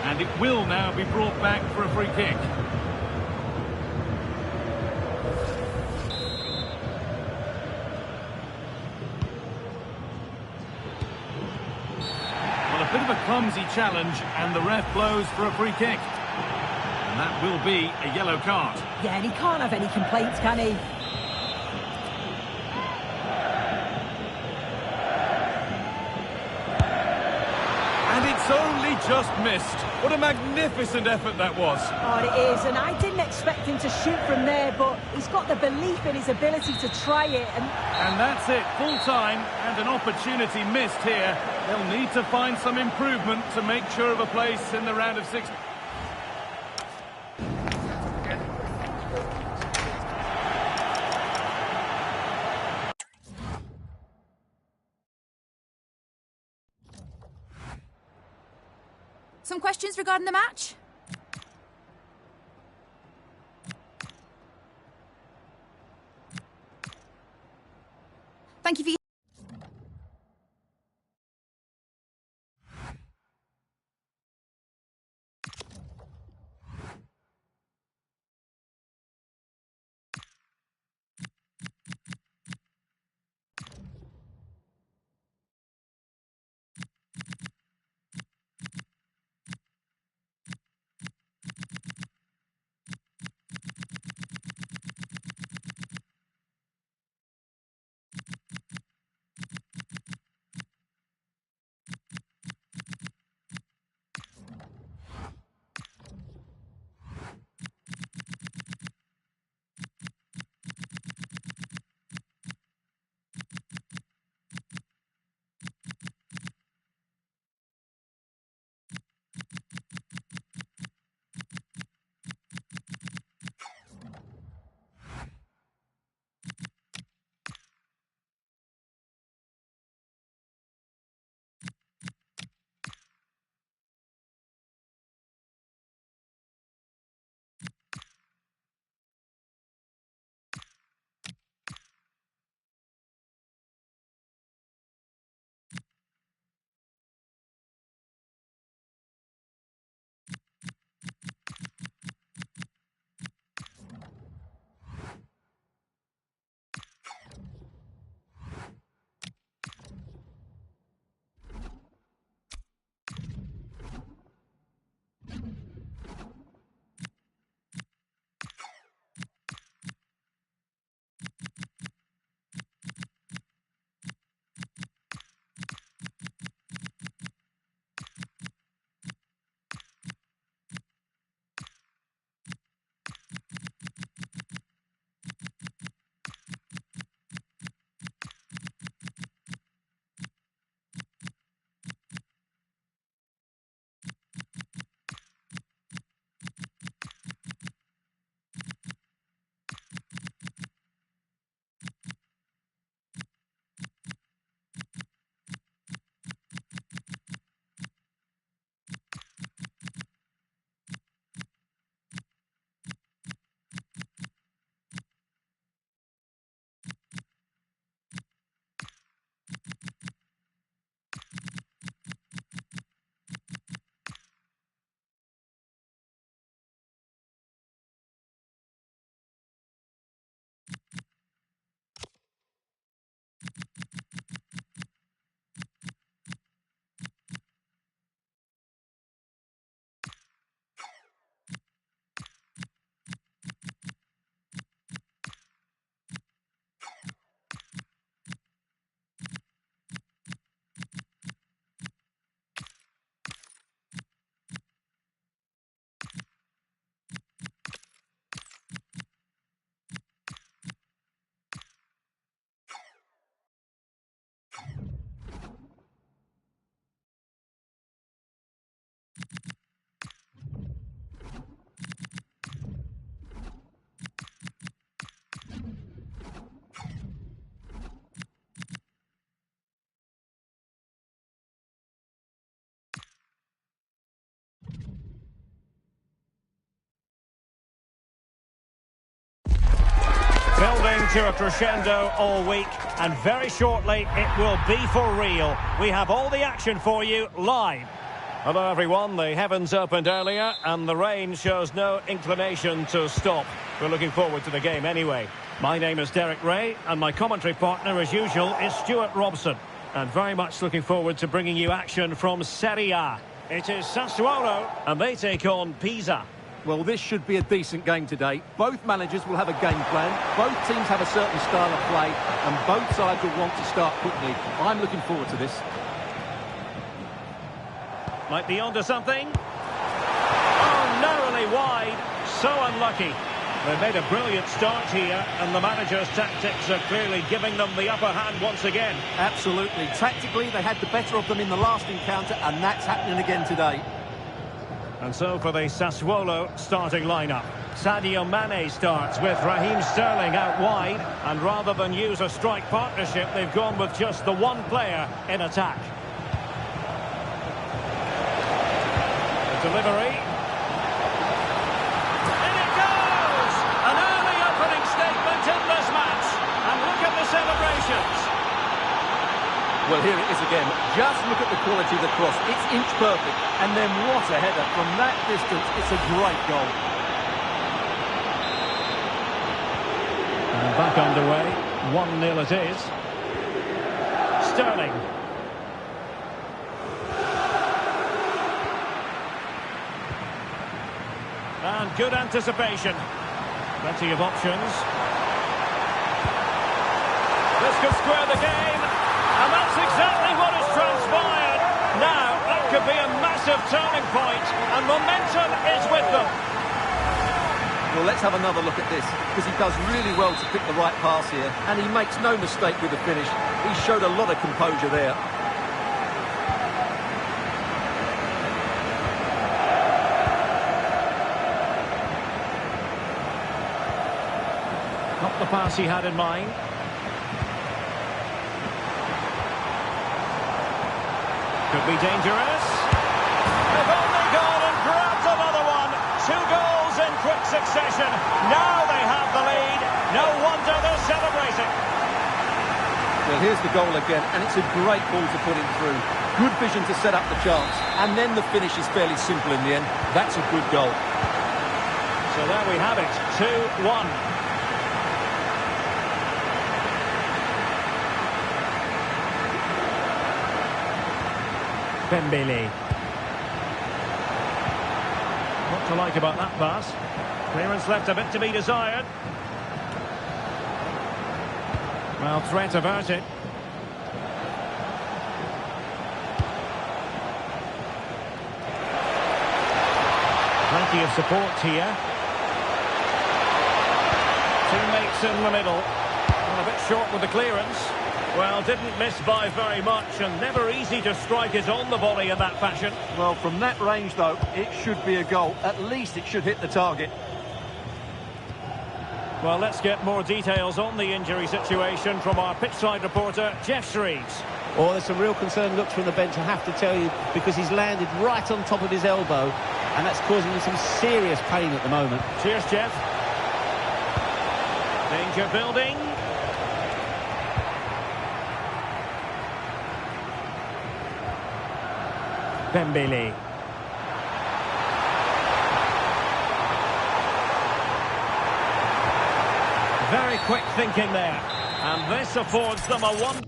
And it will now be brought back for a free kick. Well, a bit of a clumsy challenge, and the ref blows for a free kick. And that will be a yellow card. Yeah, and he can't have any complaints, can he? And it's only just missed. What a magnificent effort that was. Oh, it is, and I didn't expect him to shoot from there, but he's got the belief in his ability to try it. And that's it, full time, and an opportunity missed here. They'll need to find some improvement to make sure of a place in the round of 16. Some questions regarding the match? Thank you for your... to a crescendo all week, and very shortly it will be for real. We have all the action for you live. Hello everyone, the heavens opened earlier and the rain shows no inclination to stop. We're looking forward to the game anyway. My name is Derek Ray and my commentary partner as usual is Stuart Robson. And very much looking forward to bringing you action from Serie A. It is Sassuolo and they take on Pisa. Well, this should be a decent game today. Both managers will have a game plan. Both teams have a certain style of play and both sides will want to start quickly. I'm looking forward to this. Might be onto something. Oh, narrowly wide. So unlucky. They made a brilliant start here, and the manager's tactics are clearly giving them the upper hand once again. Absolutely. Tactically, they had the better of them in the last encounter, and that's happening again today. And so for the Sassuolo starting lineup. Sadio Mane starts with Raheem Sterling out wide, and rather than use a strike partnership, they've gone with just the one player in attack. The delivery. An early opening statement in this match. And look at the celebrations. Well, here it is again. Just look at the quality of the cross. It's inch perfect. And then what a header. From that distance, it's a great goal. And back underway. 1-0 it is. Sterling. And good anticipation. Plenty of options. This could square the game. And that's exactly what has transpired. Now, that could be a massive turning point. And momentum is with them. Well, let's have another look at this. Because he does really well to pick the right pass here. And he makes no mistake with the finish. He showed a lot of composure there. Not the pass he had in mind. Could be dangerous. They've only gone and grabbed another one. 2 goals in quick succession. Now they have the lead. No wonder they're celebrating. Well, here's the goal again, and it's a great ball to put him through. Good vision to set up the chance. And then the finish is fairly simple in the end. That's a good goal. So there we have it. 2-1. Dembele. What to like about that pass? Clearance left a bit to be desired. Well, threat averted. Plenty of support here. Teammates in the middle. And a bit short with the clearance. Well, didn't miss by very much, and never easy to strike it on the volley in that fashion. Well, from that range, though, it should be a goal. At least it should hit the target. Well, let's get more details on the injury situation from our pitchside reporter, Jeff Shreves. Oh, there's some real concerned looks from the bench, I have to tell you, because he's landed right on top of his elbow, and that's causing him some serious pain at the moment. Cheers, Jeff. Danger building. Dembele. Very quick thinking there. And this affords them a wonderful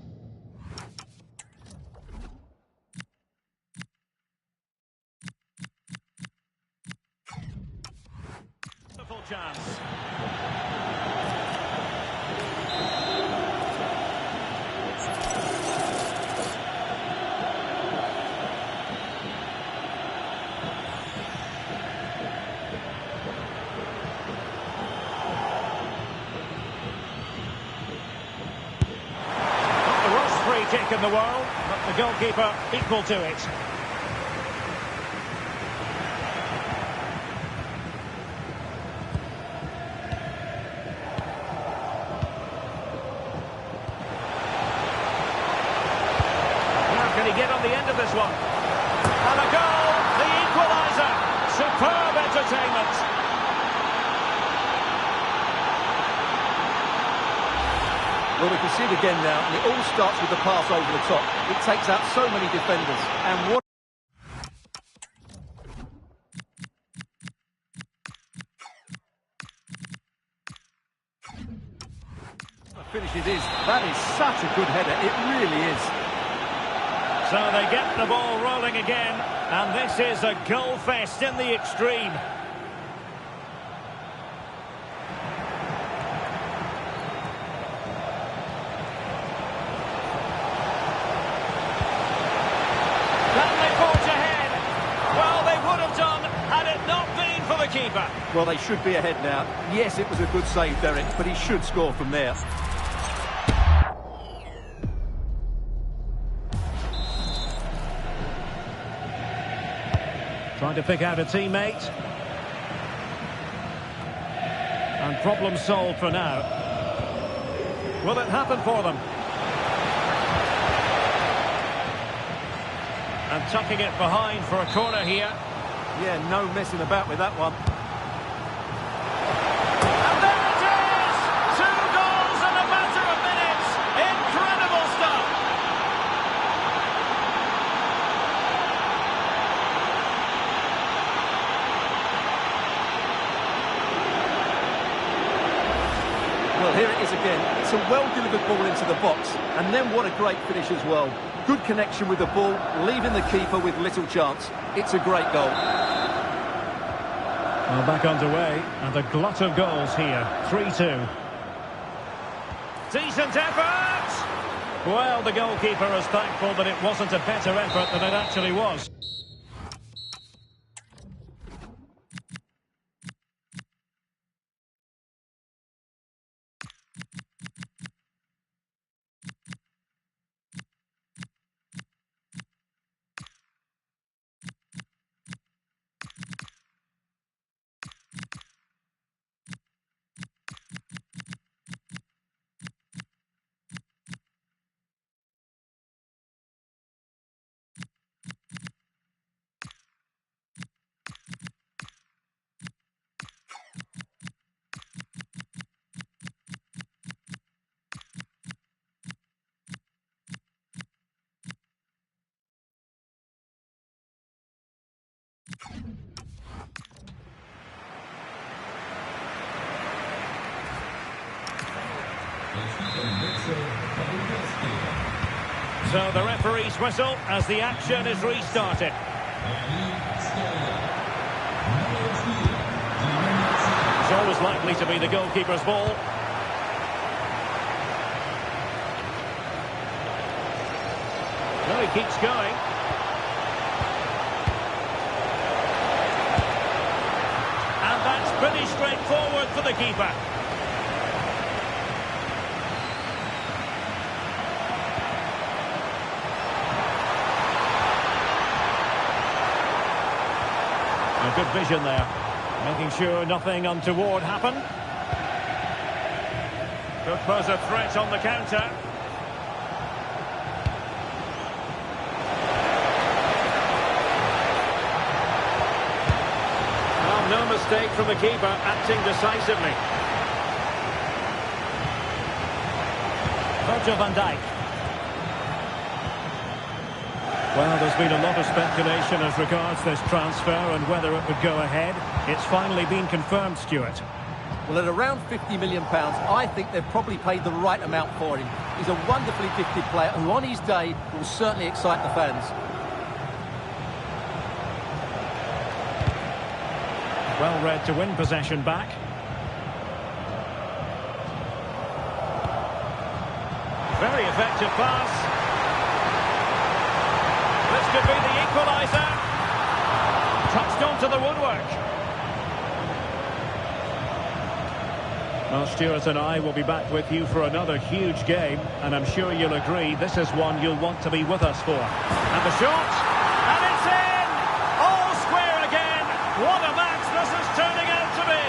chance. Kick in the world, but the goalkeeper equal to it. Now can he get on the end of this one? And a goal, the equaliser. Superb entertainment. Well, we can see it again now, and it all starts with the pass over the top. It takes out so many defenders, and what... finish it is. That is such a good header, it really is. So they get the ball rolling again, and this is a goal fest in the extreme. Can they forge ahead? Well, they would have done had it not been for the keeper. Well, they should be ahead now. Yes, it was a good save, Derek, but he should score from there. Trying to pick out a teammate. And problem solved for now. Will it happen for them? And tucking it behind for a corner here. Yeah, no messing about with that one. And there it is! 2 goals in a matter of minutes! Incredible stuff! Well, here it is again. It's a well-delivered ball into the box. And then what a great finish as well. Good connection with the ball, leaving the keeper with little chance. It's a great goal. Well, back underway, and a glut of goals here. 3-2. Decent effort! Well, the goalkeeper is thankful that it wasn't a better effort than it actually was. So the referee's whistle as the action is restarted. It's always likely to be the goalkeeper's ball. No, he keeps going. And that's pretty straightforward for the keeper. Good vision there, making sure nothing untoward happened. Could pose a threat on the counter. Well, no mistake from the keeper, acting decisively. Virgil van Dijk. Well, there's been a lot of speculation as regards this transfer and whether it would go ahead. It's finally been confirmed, Stuart. Well, at around £50 million, I think they've probably paid the right amount for him. He's a wonderfully gifted player who, on his day, will certainly excite the fans. Well read to win possession back. Very effective pass. This could be the equaliser. Touched onto the woodwork. Well, Stuart and I will be back with you for another huge game, and I'm sure you'll agree this is one you'll want to be with us for. And the shot, and it's in! All square again. What a match this is turning out to be.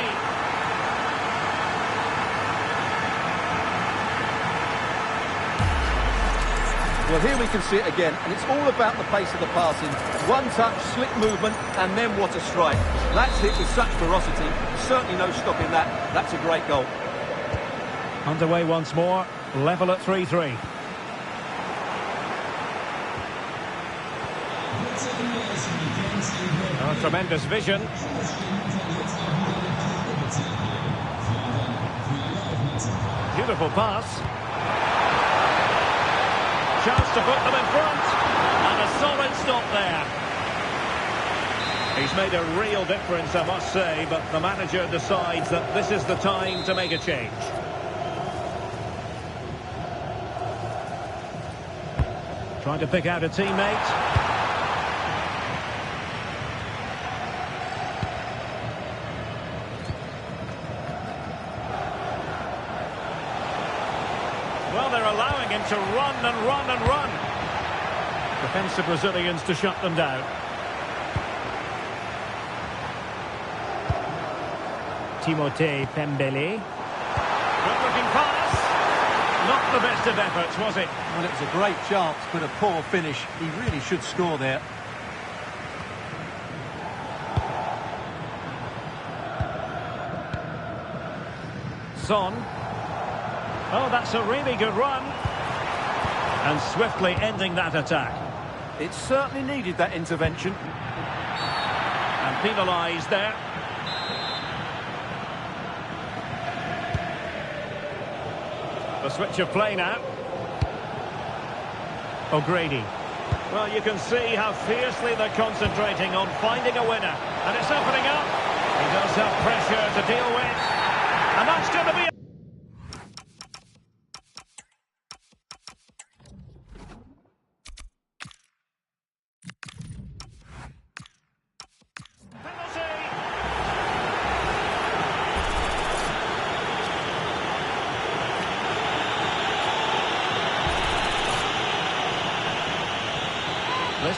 Well, here we can see it again, and it's all about the pace of the passing. One touch, slick movement, and then what a strike. That's hit with such ferocity. Certainly no stopping that. That's a great goal. Underway once more, level at 3-3. Oh, tremendous vision. Beautiful pass. Chance to put them in front. And a solid stop there. He's made a real difference, I must say, but the manager decides that this is the time to make a change. Trying to pick out a teammate. Well, they're allowing him to run and run and run. Defensive Brazilians to shut them down. Timothée Pembele. Good-looking pass. Not the best of efforts, was it? Well, it was a great chance, but a poor finish. He really should score there. Son. Oh, that's a really good run. And swiftly ending that attack. It certainly needed that intervention. And penalised there. The switch of play now. O'Grady. Well, you can see how fiercely they're concentrating on finding a winner. And it's opening up. He does have pressure to deal with. And that's going to be...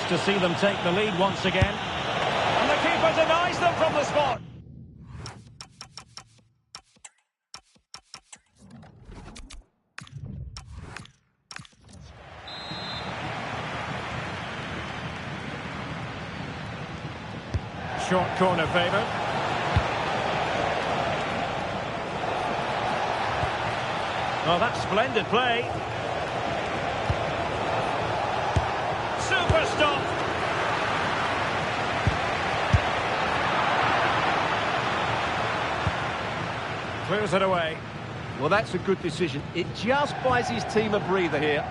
To see them take the lead once again. And the keeper denies them from the spot. Short corner favoured. Oh, that's splendid play. Super stop. Clears it away. Well, that's a good decision. It just buys his team a breather here.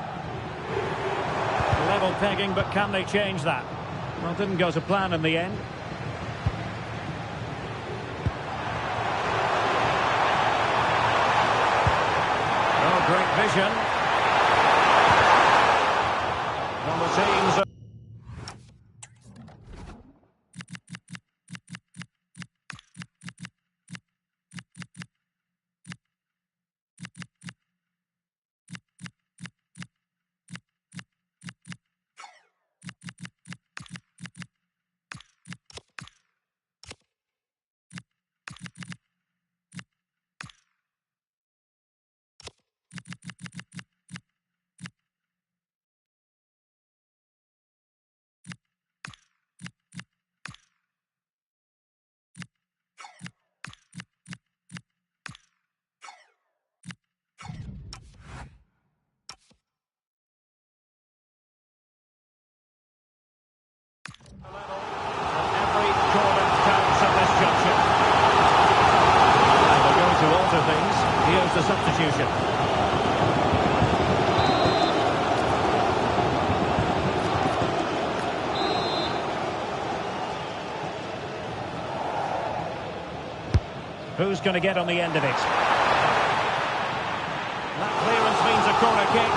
Level pegging, but can they change that? Well, didn't go to plan in the end. Oh, great vision. Well, the teams... Every corner counts at this junction. And they're going to alter things. Here's the substitution. Who's going to get on the end of it? That clearance means a corner kick.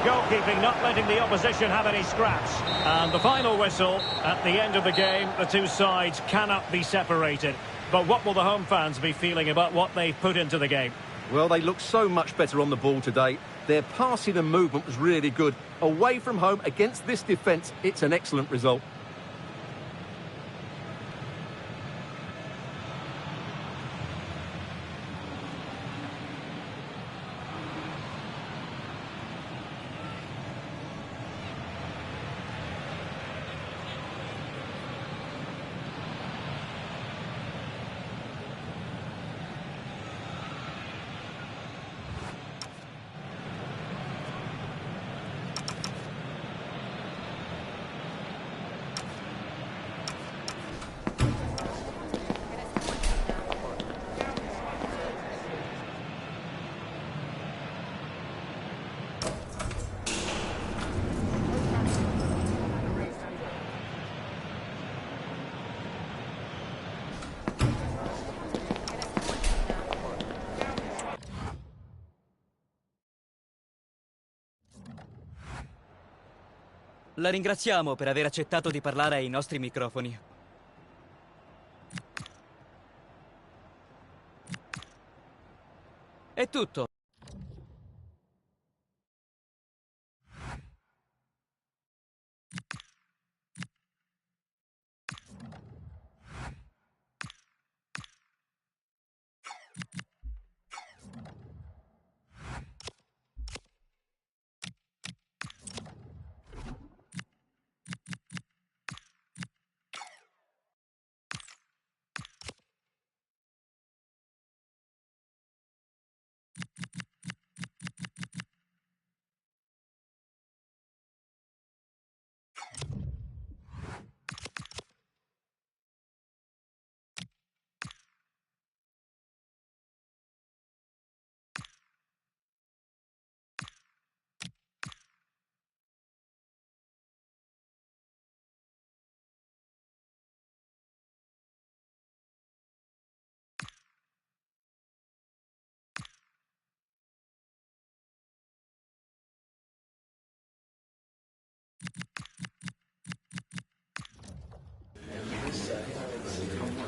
Goalkeeping, not letting the opposition have any scraps. And the final whistle at the end of the game. The two sides cannot be separated. But what will the home fans be feeling about what they've put into the game? Well, they look so much better on the ball today. Their passing and movement was really good. Away from home against this defence, it's an excellent result. La ringraziamo per aver accettato di parlare ai nostri microfoni. È tutto.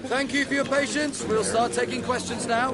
Thank you for your patience. We'll start taking questions now.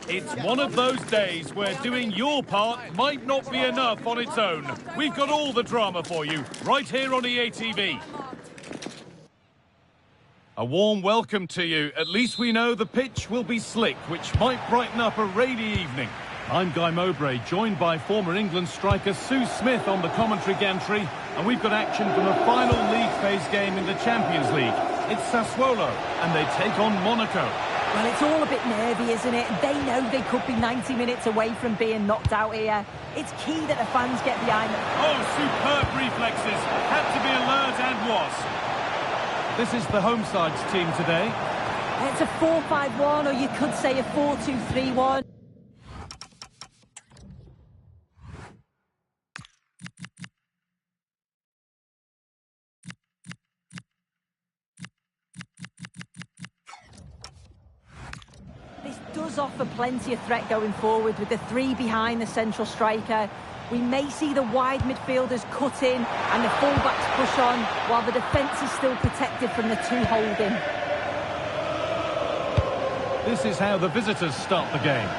It's one of those days where doing your part might not be enough on its own. We've got all the drama for you, right here on EATV. A warm welcome to you. At least we know the pitch will be slick, which might brighten up a rainy evening. I'm Guy Mowbray, joined by former England striker Sue Smith on the commentary gantry, and we've got action from a final league phase game in the Champions League. It's Sassuolo, and they take on Monaco. Well, it's all a bit nervy, isn't it? They know they could be 90 minutes away from being knocked out here. It's key that the fans get behind them. Oh, superb reflexes. Had to be alert and was. This is the home side's team today. It's a 4-5-1, or you could say a 4-2-3-1. Does offer plenty of threat going forward with the three behind the central striker. We may see the wide midfielders cut in and the full-backs push on, while the defence is still protected from the two holding. This is how the visitors start the game.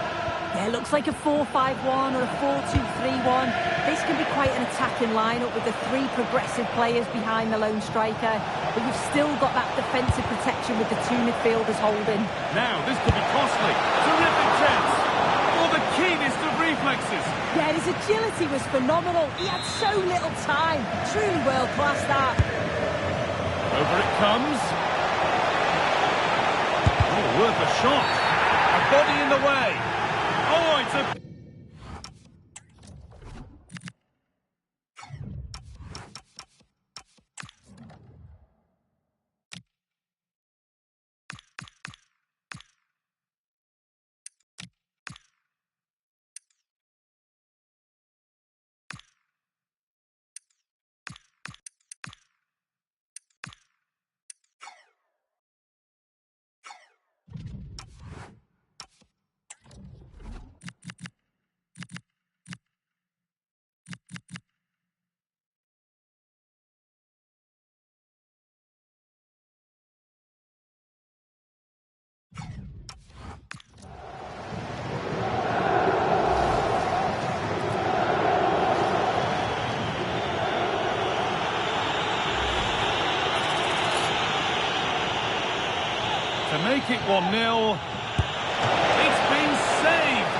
Yeah, it looks like a 4-5-1 or a 4-2-3-1. This can be quite an attacking lineup with the three progressive players behind the lone striker, but you've still got that defensive protection with the two midfielders holding. Now, this could be costly. Terrific chance. For the keenest of reflexes. Yeah, his agility was phenomenal. He had so little time. Truly world-class, that. Over it comes. Oh, worth a shot. A body in the way. Oh, it's a... To make it 1-0, it's been saved.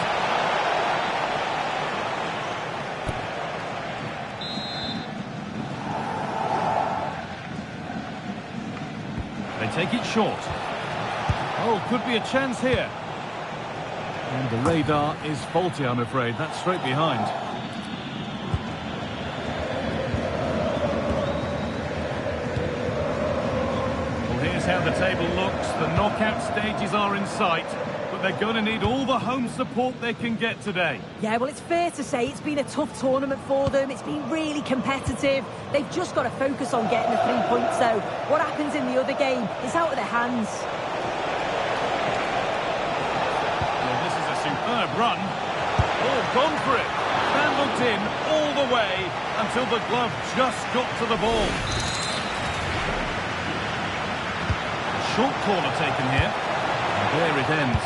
They take it short. Oh, could be a chance here. And the radar is faulty, I'm afraid. That's straight behind. Here's how the table looks. The knockout stages are in sight, but they're going to need all the home support they can get today. Yeah, well, it's fair to say it's been a tough tournament for them. It's been really competitive. They've just got to focus on getting the 3 points, though. What happens in the other game is out of their hands. Well, this is a superb run. Oh, gone for it. Man looked in all the way until the glove just got to the ball. Short corner taken here. And there it ends.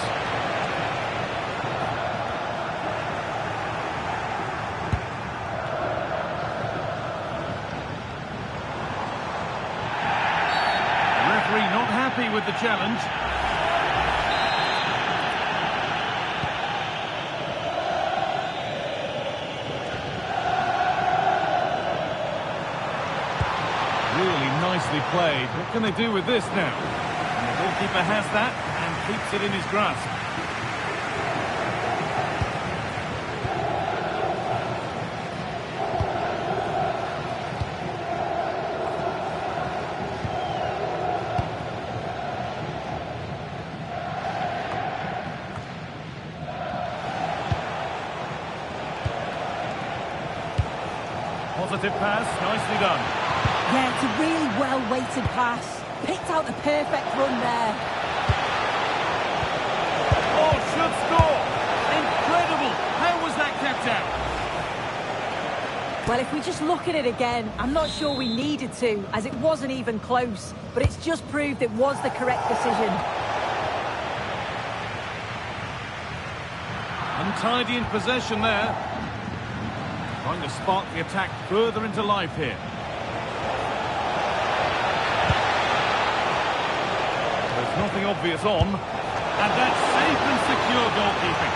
The referee not happy with the challenge. Really nicely played. What can they do with this now? The goalkeeper has that and keeps it in his grasp. Positive pass, nicely done. Yeah, it's a really well-weighted pass. Picked out the perfect run there. Oh, should score! Incredible! How was that kept out? Well, if we just look at it again, I'm not sure we needed to, as it wasn't even close. But it's just proved it was the correct decision. Untidy in possession there. Trying to spark the attack further into life here. Nothing obvious on, and that's safe and secure goalkeeping.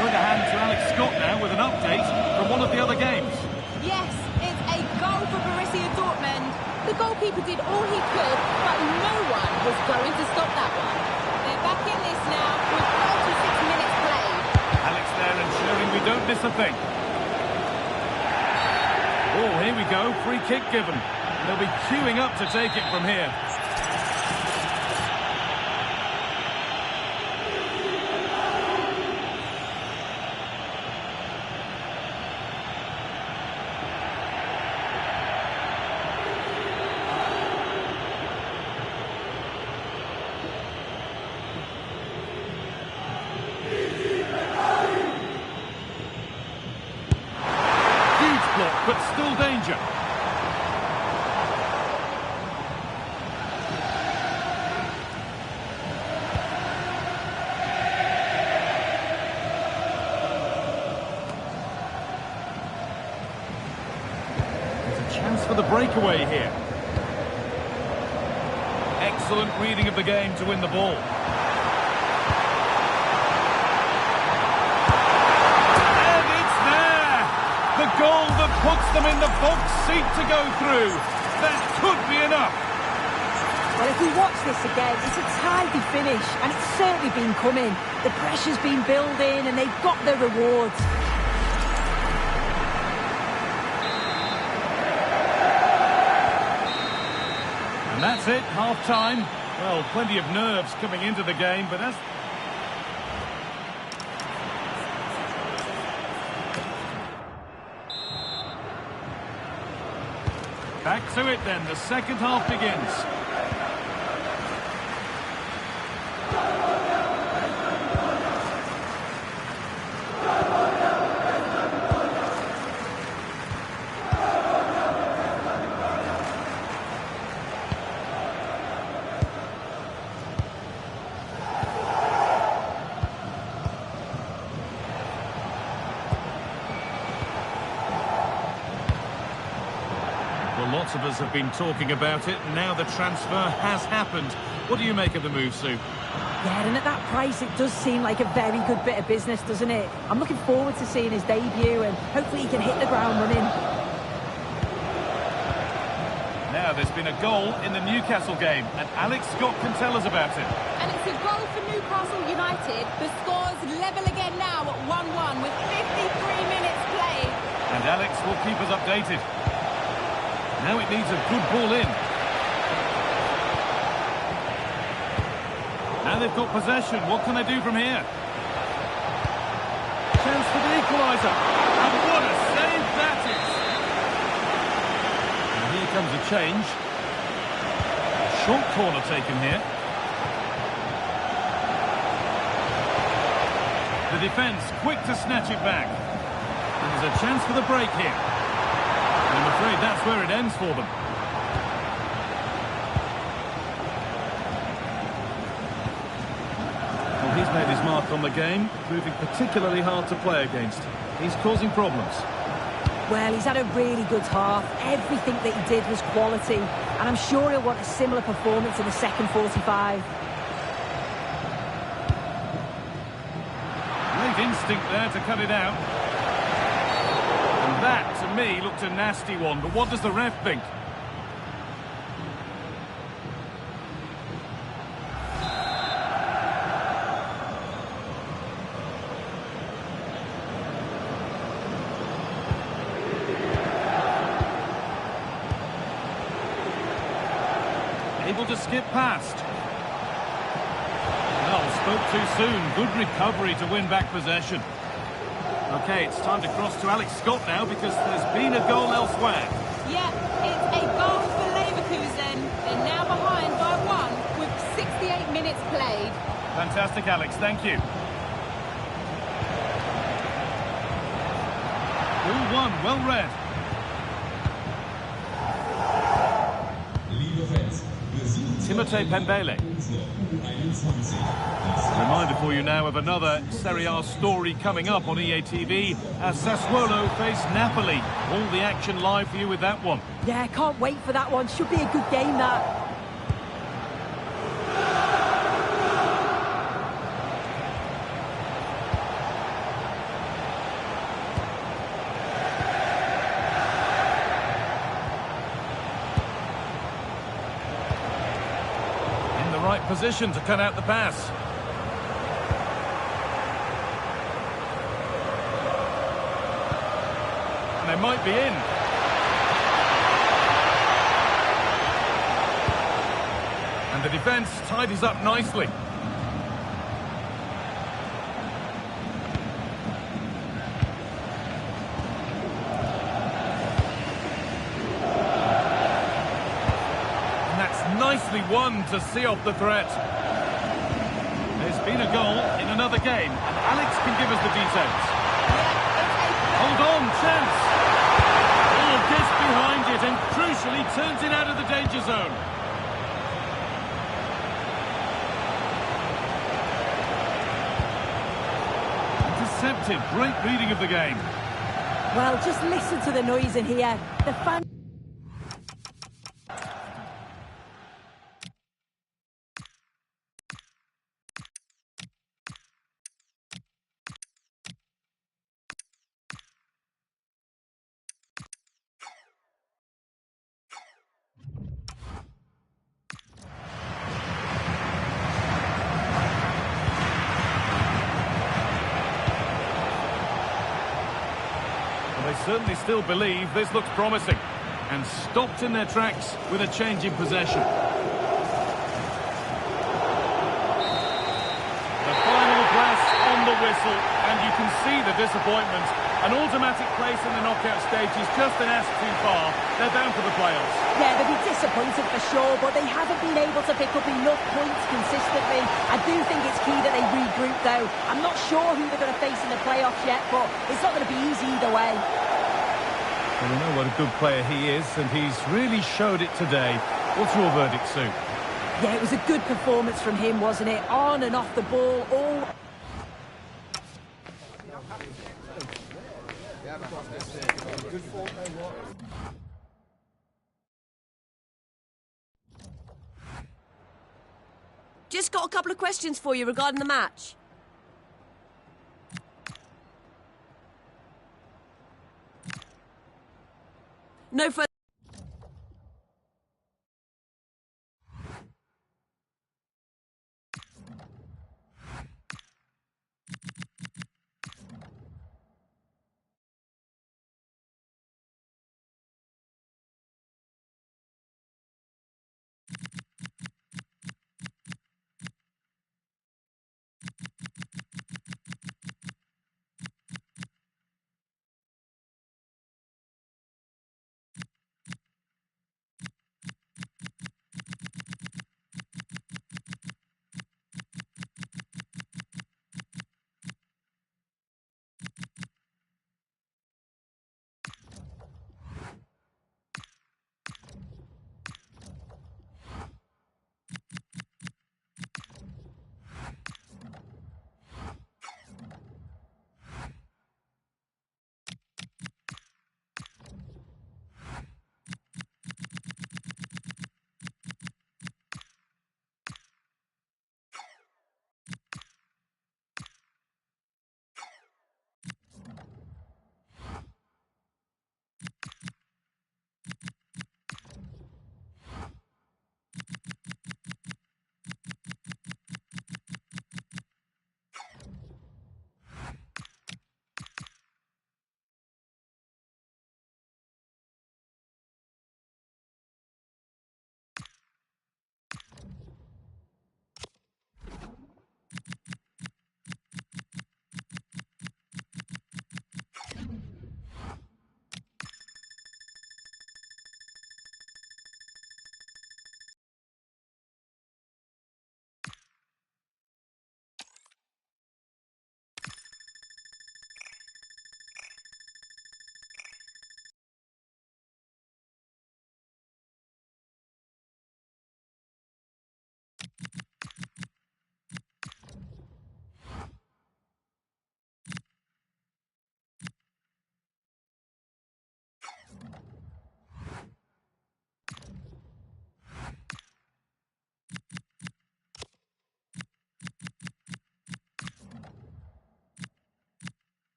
Going to hand to Alex Scott now with an update from one of the other games. Yes, it's a goal for Borussia Dortmund. The goalkeeper did all he could, but no one was going to stop that one. They're back in this now with 36 minutes played. Alex there ensuring we don't miss a thing. Oh, here we go, free kick given. They'll be queuing up to take it from here. Huge block, but still danger. Chance for the breakaway here. Excellent reading of the game to win the ball. And it's there! The goal that puts them in the box seat to go through. That could be enough. Well, if we watch this again, it's a tidy finish, and it's certainly been coming. The pressure's been building, and they've got their rewards. And that's it, half-time. Well, plenty of nerves coming into the game, but that's... Back to it then, the second half begins. Well, lots of us have been talking about it, and now the transfer has happened. What do you make of the move, Sue? Yeah, and at that price, it does seem like a very good bit of business, doesn't it? I'm looking forward to seeing his debut, and hopefully he can hit the ground running. Now, there's been a goal in the Newcastle game, and Alex Scott can tell us about it. And it's a goal for Newcastle United. The score's level again now at 1-1 with 53 minutes played. And Alex will keep us updated. Now it needs a good ball in. Now they've got possession. What can they do from here? Chance for the equaliser. And what a save that is! And here comes a change. Short corner taken here. The defence quick to snatch it back. And there's a chance for the break here. And I'm afraid that's where it ends for them. Well, he's made his mark on the game, proving particularly hard to play against. He's causing problems. Well, he's had a really good half. Everything that he did was quality. And I'm sure he'll want a similar performance in the second 45. Great instinct there to cut it out. And that, to me, looked a nasty one. But what does the ref think? Able to skip past. Well, spoke too soon. Good recovery to win back possession. Okay, it's time to cross to Alex Scott now because there's been a goal elsewhere. Yeah, it's a goal for Leverkusen. They're now behind by 1 with 68 minutes played. Fantastic, Alex. Thank you. 2-1, well read. Timotei Pembele. Reminder for you now of another Serie A story coming up on EA TV as Sassuolo face Napoli. All the action live for you with that one. Yeah, can't wait for that one. Should be a good game, that. Right position to cut out the pass. And they might be in. And the defence tidies up nicely. Nicely won to see off the threat. There's been a goal in another game, and Alex can give us the details. Hold on, chance. Oh, gets behind it and crucially turns it out of the danger zone. Intercepted, great reading of the game. Well, just listen to the noise in here. The fans... certainly still believe this looks promising. And stopped in their tracks with a change in possession. The final brass on the whistle, and you can see the disappointment. An automatic place in the knockout stage is just an ask too far. They're bound for the playoffs. Yeah, they'll be disappointed for sure, but they haven't been able to pick up enough points consistently. I do think it's key that they regroup, though. I'm not sure who they're going to face in the playoffs yet, but it's not going to be easy either way. Well, we know what a good player he is, and he's really showed it today. What's your verdict, Sue? Yeah, it was a good performance from him, wasn't it? On and off the ball, all... Just got a couple of questions for you regarding the match. No further...